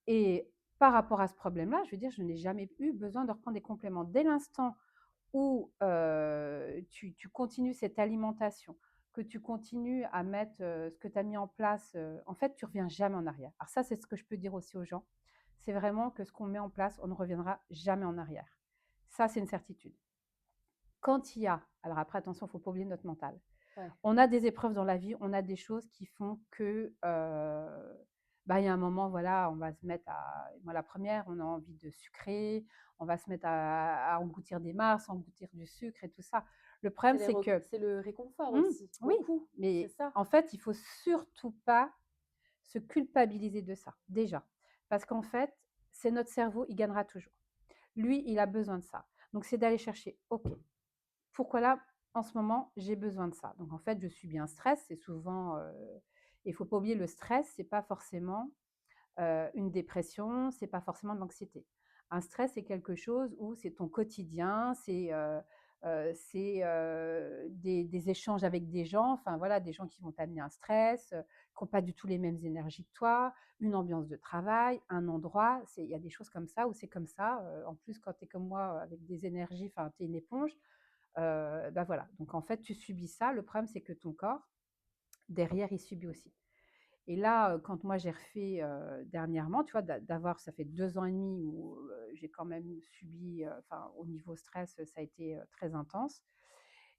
Et par rapport à ce problème-là, je veux dire, je n'ai jamais eu besoin de reprendre des compléments. Dès l'instant où, tu continues cette alimentation, que tu continues à mettre, ce que tu as mis en place, en fait, tu reviens jamais en arrière. Alors ça, c'est ce que je peux dire aussi aux gens. C'est vraiment que ce qu'on met en place, on ne reviendra jamais en arrière. Ça, c'est une certitude. Quand il y a alors après attention, il ne faut pas oublier notre mental. Ouais. On a des épreuves dans la vie, on a des choses qui font que, bah, il y a un moment, voilà, on va se mettre à moi la première, on a envie de sucrer, on va se mettre à engloutir des masses, engloutir du sucre et tout ça. Le problème, c'est que C'est le réconfort mmh, aussi, oui, beaucoup. C'est mais ça. en fait, il faut surtout pas se culpabiliser de ça, déjà. Parce qu'en fait, c'est notre cerveau, il gagnera toujours. Lui, il a besoin de ça. Donc c'est d'aller chercher, OK, pourquoi là, en ce moment, j'ai besoin de ça. Donc en fait, je subis un stress, c'est souvent, Et il faut pas oublier le stress, c'est pas forcément, une dépression, c'est pas forcément de l'anxiété. Un stress, c'est quelque chose où c'est ton quotidien, c'est des échanges avec des gens, enfin voilà, des gens qui vont t'amener un stress, qui ont pas du tout les mêmes énergies que toi, une ambiance de travail, un endroit, il y a des choses comme ça où c'est comme ça, en plus quand tu es comme moi, avec des énergies, enfin tu es une éponge, bah voilà, donc en fait tu subis ça. Le problème, c'est que ton corps, derrière, il subit aussi. Et là, quand moi j'ai refait, dernièrement, tu vois, d'avoir ça fait 2 ans et demi où, j'ai quand même subi, enfin au niveau stress, ça a été, très intense.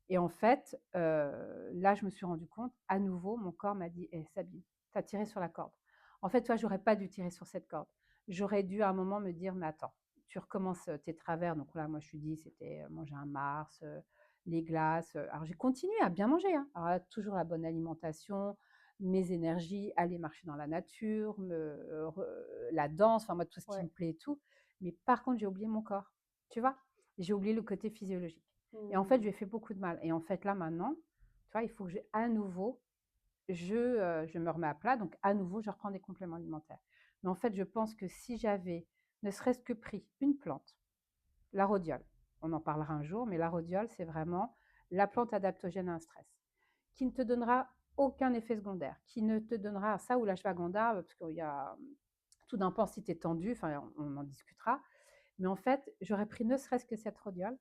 Et en fait, là je me suis rendu compte, à nouveau, mon corps m'a dit: «Eh Sabine, tu as tiré sur la corde». En fait, tu vois, j'aurais pas dû tirer sur cette corde. J'aurais dû à un moment me dire: «Mais attends, tu recommences, tes travers». Donc là, moi je suis dit, c'était, manger un Mars, les glaces, alors j'ai continué à bien manger, hein. Alors là, toujours la bonne alimentation, mes énergies, aller marcher dans la nature, la danse, enfin moi tout ce qui me Ouais. plaît et tout. Mais par contre, j'ai oublié mon corps, tu vois? J'ai oublié le côté physiologique et en fait, je Mmh. lui ai fait beaucoup de mal et en fait là maintenant, tu vois, il faut que à nouveau, je me remets à plat, donc à nouveau, je reprends des compléments alimentaires. Mais en fait, je pense que si j'avais ne serait-ce que pris une plante, la rhodiole, on en parlera un jour, mais la rhodiole, c'est vraiment la plante adaptogène à un stress, qui ne te donnera aucun effet secondaire, qui ne te donnera ça ou l'ashwagandha, parce qu'il y a tout dépend si tu es tendu, enfin on en discutera. Mais en fait, j'aurais pris ne serait-ce que cette rhodiole,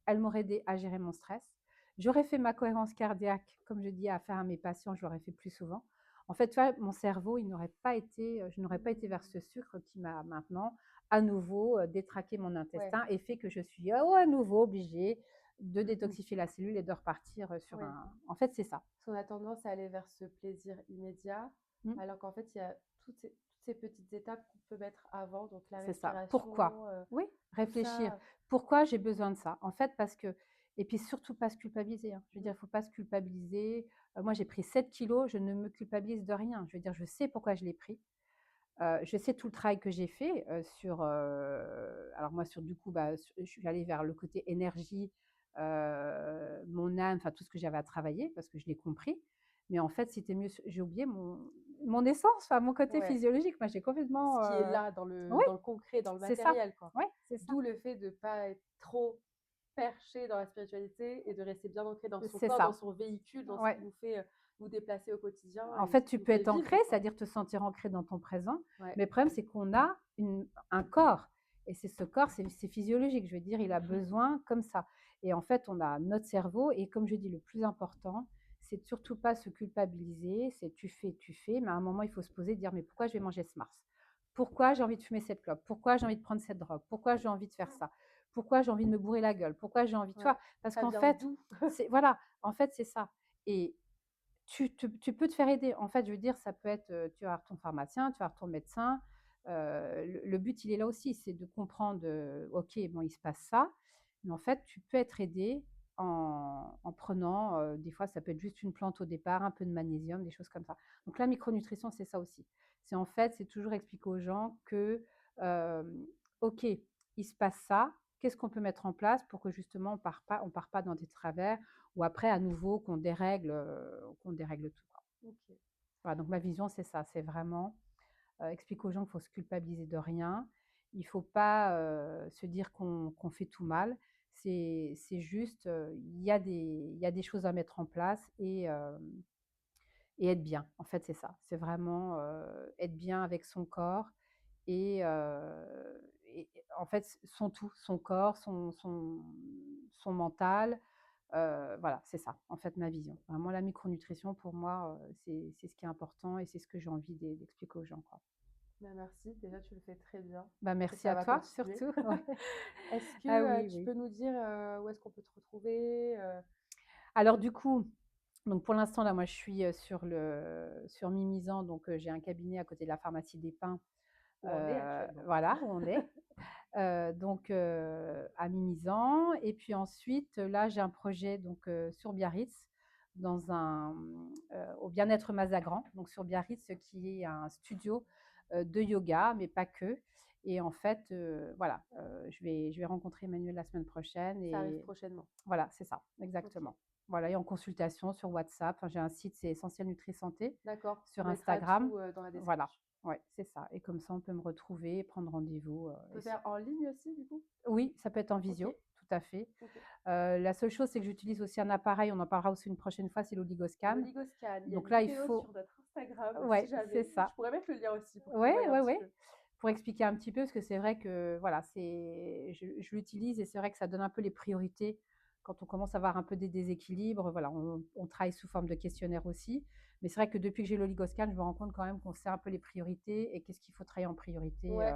elle m'aurait aidé à gérer mon stress. J'aurais fait ma cohérence cardiaque, comme je dis à faire à mes patients, je l'aurais fait plus souvent. En fait, tu vois, mon cerveau, il n'aurait pas été, je n'aurais pas été vers ce sucre qui m'a maintenant, à nouveau, détraqué mon Ouais. intestin et fait que je suis à nouveau obligée de Mmh mh. détoxifier la cellule et de repartir sur Ouais. un. En fait, c'est ça. Parce qu'on a tendance à aller vers ce plaisir immédiat, Mm. alors qu'en fait, il y a toutes ces petites étapes qu'on peut mettre avant, donc la C'est ça. Pourquoi? respiration, Oui, tout réfléchir. ça. Pourquoi j'ai besoin de ça? En fait, parce que et puis surtout pas se culpabiliser, hein. Je veux Mmh. dire, il faut pas se culpabiliser. Moi, j'ai pris 7 kilos, je ne me culpabilise de rien. Je veux dire, je sais pourquoi je l'ai pris. Je sais tout le travail que j'ai fait, alors moi sur du coup, bah, je suis allée vers le côté énergie, mon âme, enfin tout ce que j'avais à travailler parce que je l'ai compris. Mais en fait, c'était mieux j'ai oublié mon essence, enfin mon côté Ouais. physiologique. Moi, j'ai Ce complètement, qui est là dans le oui, dans le concret, dans le c'est ça. matériel, quoi. Oui, c'est ça. D'où le fait de pas être trop perché dans la spiritualité et de rester bien ancré dans son C'est corps, dans ça. son véhicule, dans ce Ouais. qui nous fait, nous déplacer au quotidien En et ce fait, qui tu nous peux fait être ancré, vivre, quoi. c'est-à-dire te sentir ancré dans ton présent, Ouais. mais le problème, c'est qu'on a un corps et c'est ce corps, c'est physiologique. Je veux dire, il a Mmh. besoin comme ça et en fait, on a notre cerveau et comme je dis, le plus important, c'est de surtout pas se culpabiliser, c'est tu fais, mais à un moment, il faut se poser et dire: «Mais pourquoi je vais manger ce Mars? Pourquoi j'ai envie de fumer cette clope? Pourquoi j'ai envie de prendre cette drogue? Pourquoi j'ai envie de faire ça? Pourquoi j'ai envie de me bourrer la gueule? Pourquoi j'ai envie?» Tu Ouais. vois? Parce Ça qu'en vient fait, d'où? c'est voilà, en fait, c'est ça et tu peux te faire aider. En fait, je veux dire, ça peut être, tu vas voir ton pharmacien, tu vas voir ton médecin. Le but, il est là aussi, c'est de comprendre, OK, bon, il se passe ça, mais en fait, tu peux être aidé en prenant, des fois, ça peut être juste une plante au départ, un peu de magnésium, des choses comme ça. Donc la micronutrition, c'est ça aussi. C'est en fait, c'est toujours expliquer aux gens que, OK, il se passe ça, qu'est-ce qu'on peut mettre en place pour que justement on part pas dans des travers ou après à nouveau qu'on dérègle tout, quoi. OK. Voilà, donc ma vision, c'est ça, c'est vraiment, expliquer aux gens qu'il faut se culpabiliser de rien. Il faut pas, se dire qu'on fait tout mal. C'est juste, il y a des choses à mettre en place et être bien. En fait, c'est ça. C'est vraiment, être bien avec son corps et en fait, son tout, son corps, son mental. Voilà, c'est ça, en fait, ma vision. Vraiment, la micronutrition, pour moi, c'est ce qui est important et c'est ce que j'ai envie d'expliquer aux gens, quoi. Bah, merci. Déjà, tu le fais très bien Bah, et merci ça à va toi, continuer. surtout. Ouais. Est-ce Ah que, oui, tu oui. peux nous dire, où est-ce qu'on peut te retrouver? Alors du coup, donc pour l'instant, là, moi, je suis, sur Mimizan, donc j'ai un cabinet à côté de la pharmacie des Pins, Où on est actuellement? voilà, où on est. Donc à Mimizan et puis ensuite, là, j'ai un projet donc sur Biarritz au Bien-être Mazagran, donc sur Biarritz, qui est un studio, de yoga, mais pas que et en fait, voilà, je vais rencontrer Emmanuel la semaine prochaine Ça arrive et prochainement. voilà, c'est ça, OK. exactement. Voilà, et en consultation sur WhatsApp. Enfin, j'ai un site, c'est Essentiel Nutri Santé D'accord. sur On mettra Instagram. tout dans la Voilà, description. ouais, c'est ça. Et comme ça, on peut me retrouver, prendre rendez-vous. On peut faire en ligne aussi, du coup? Oui, ça peut être en Ok, visio, tout à fait. ok. La seule chose, c'est que j'utilise aussi un appareil, on en parlera aussi une prochaine fois, c'est l'Oligoscan. L'oligoscan, il y a Donc une là, il vidéo faut, sur notre Instagram, si ouais, c'est jamais. Je ça. pourrais mettre le lien aussi pour que tu Ouais, voyes un ouais, petit ouais. peu. Pour expliquer un petit peu, parce que c'est vrai que voilà, je l'utilise et c'est vrai que ça donne un peu les priorités quand on commence à avoir un peu des déséquilibres. Voilà, on travaille sous forme de questionnaire aussi. Mais c'est vrai que depuis que j'ai l'Oligoscan, je me rends compte quand même qu'on sait un peu les priorités et qu'est-ce qu'il faut travailler en priorité. Ouais,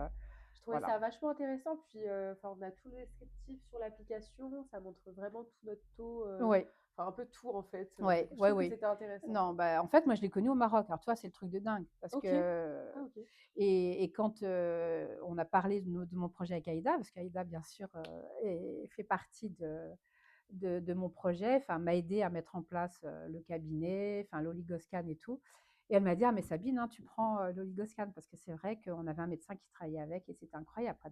je trouvais Voilà. ça vachement intéressant. Puis, enfin, on a tout le descriptif sur l'application. Ça montre vraiment tout notre taux, Ouais, enfin, un peu tout en fait. ouais, Donc, je ouais, trouve que ouais. c'était intéressant. Non, bah, en fait, moi, je l'ai connu au Maroc. Alors, tu vois, c'est le truc de dingue. Parce Ok. que, Ah, ok. et quand on a parlé de mon projet avec Aïda, parce qu'Aïda, bien sûr, fait partie de mon projet, enfin, m'a aidé à mettre en place le cabinet, enfin, l'oligoscan et tout. Et elle m'a dit, ah, mais Sabine, hein, tu prends l'oligoscan, parce que c'est vrai qu'on avait un médecin qui travaillait avec et c'était incroyable quoi,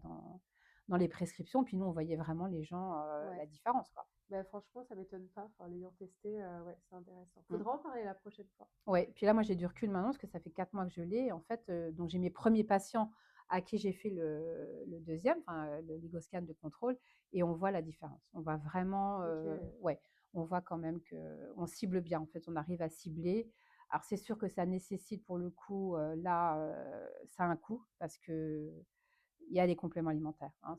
dans les prescriptions. Puis nous, on voyait vraiment les gens, Ouais. la différence. Quoi. Bah, franchement, ça m'étonne pas. Enfin, l'ayant testé, ouais, c'est intéressant. Mm. Faudra en parler la prochaine fois. Ouais, puis là, moi, j'ai du recul maintenant parce que ça fait 4 mois que je l'ai. En fait, donc j'ai mes premiers patients à qui j'ai fait le deuxième, enfin, le Ligoscan de contrôle, et on voit la différence. On voit vraiment, Ok. ouais, on voit quand même qu'on cible bien. En fait, on arrive à cibler. Alors, c'est sûr que ça nécessite pour le coup, là, ça a un coût parce que il y a des compléments alimentaires. Hein.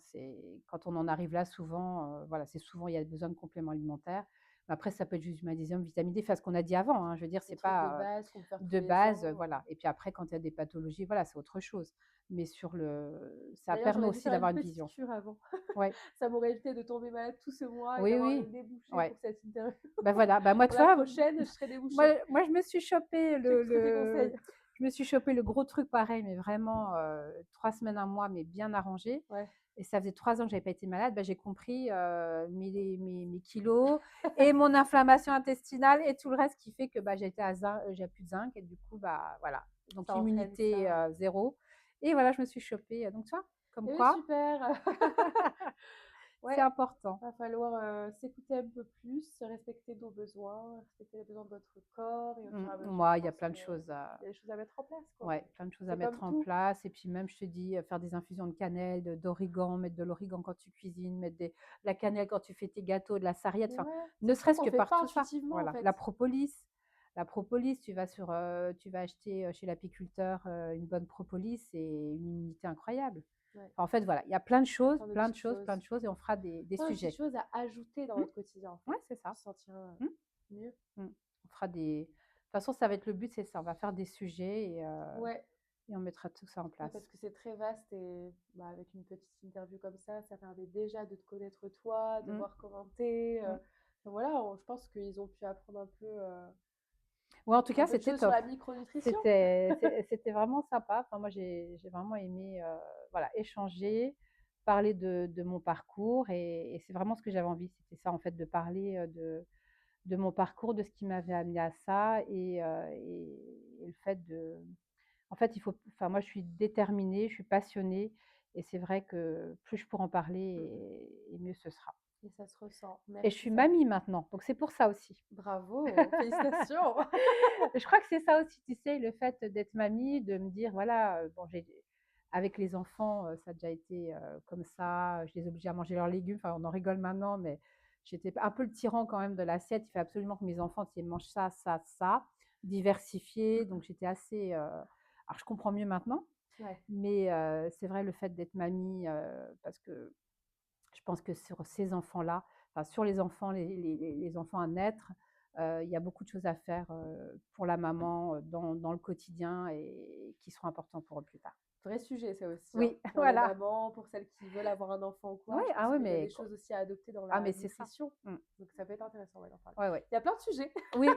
Quand on en arrive là, souvent, voilà, c'est souvent il y a besoin de compléments alimentaires. Mais après, ça peut être juste du magnésium, vitamine D, enfin ce qu'on a dit avant. Hein. Je veux dire, Des c'est trucs de pas base qu'on peut faire tous de les base, ans. voilà. Et puis après, quand il y a des pathologies, voilà, c'est autre chose. Mais ça D'ailleurs, permet j'aurais dû aussi faire une d'avoir une petite vision. cure avant. Ouais, Ça m'aurait évité de tomber malade tout ce mois et oui, d'avoir oui, les débouchés ouais. pour cette interview. Ben voilà, ben moi, Pour tu la vois, prochaine, je serai moi, débouchée. moi, je me suis chopé J'écouterai tes conseils. je me suis chopé le gros truc pareil, mais vraiment 3 semaines, un mois, mais bien arrangé. Ouais. Et ça faisait 3 ans que j'avais pas été malade. Ben, j'ai compris mes kilos et mon inflammation intestinale et tout le reste qui fait que bah, j'ai plus de zinc et du coup, bah voilà. Donc Ça entraîne immunité ça. zéro. Et voilà, je me suis chopée. Donc tu vois, comme Eh bien, quoi, super. c'est Ouais, important. va falloir s'écouter un peu plus, se respecter nos besoins, respecter les besoins de votre corps et au fur et à mesure, je Moi, il y a pense plein de qu'il choses y a des choses à mettre en place, quoi. ouais, plein de choses à C'est comme mettre en tout. place. Et puis même, je te dis, faire des infusions de cannelle, d'origan, mettre de l'origan quand tu cuisines, la cannelle quand tu fais tes gâteaux, de la sarriette, enfin, Ouais, ne c'est des trucs serait-ce qu'on que fait par pas tout ça. intuitivement, en Voilà, fait. la propolis. La propolis, tu vas acheter chez l'apiculteur une bonne propolis et une immunité incroyable. Ouais, Enfin, en fait, voilà, il y a plein de choses, plein de plein de petites choses, plein choses. de choses et on fera des Plein de petites sujets. choses à ajouter dans Mmh, votre quotidien, en fait, ouais, c'est pour ça. se sentir Mmh, mieux. mmh. On fera des. De toute façon, ça va être le but, c'est ça. On va faire des sujets Ouais, et on mettra tout ça en ouais, place. parce que c'est très vaste et bah, avec une petite interview comme ça permet déjà de te connaître toi, de Mmh, voir comment t'es. mmh. Enfin, voilà, je pense qu'ils ont pu apprendre Ouais, en tout un cas, peu de c'était choses sur top. la micronutrition. C'était vraiment sympa. Enfin, moi, j'ai vraiment aimé voilà, échanger, parler de mon parcours et c'est vraiment ce que j'avais envie. C'était ça, en fait, de parler de mon parcours, de ce qui m'avait amené à ça et le fait de. En fait, enfin, moi, je suis déterminée, je suis passionnée et c'est vrai que plus je pourrai en parler et mieux ce sera. Et ça se ressent. Et je Merci suis Sabine. mamie maintenant, donc c'est pour ça aussi. Bravo, félicitations. Je crois que c'est ça aussi, tu sais, le fait d'être mamie, de me dire, voilà, bon, avec les enfants, ça a déjà été comme ça, je les obligeais à manger leurs légumes, enfin, on en rigole maintenant, mais j'étais un peu le tyran quand même de l'assiette. Il fait absolument que mes enfants, ils mangent ça, ça, ça, diversifié, donc j'étais assez. Alors, je comprends mieux maintenant, Ouais. mais c'est vrai, le fait d'être mamie, parce que je pense que sur ces enfants-là, enfin sur les enfants, les enfants à naître, il y a beaucoup de choses à faire pour la maman dans le quotidien et qui seront importants pour eux plus tard. Vrai sujet, ça aussi, hein. Oui, Pour les voilà. mamans, pour celles qui veulent avoir un enfant ou Oui, quoi, je ah pense ouais, qu'il y a des choses aussi à adopter dans ah, la mais c'est ça. nutrition. Mm. Donc ça peut être intéressant, ouais, d'en parler. Ouais, ouais. Il y a plein de sujets. Oui,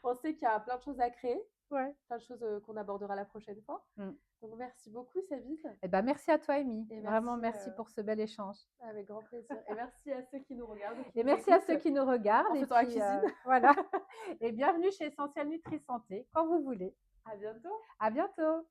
On sait qu'il y a plein de choses à créer, ouais. plein de choses qu'on abordera la prochaine fois. Mm. Donc merci beaucoup, Sabine. Eh ben, merci à toi, Amy. Et Vraiment, merci, merci pour ce bel échange. avec grand plaisir. Et merci à ceux qui nous regardent ou qui Et nous merci à écoutent ceux qui nous regardent. en Et faisant la puis, cuisine. voilà. Et bienvenue chez Essentiel Nutri Santé, quand vous voulez. À bientôt. À bientôt.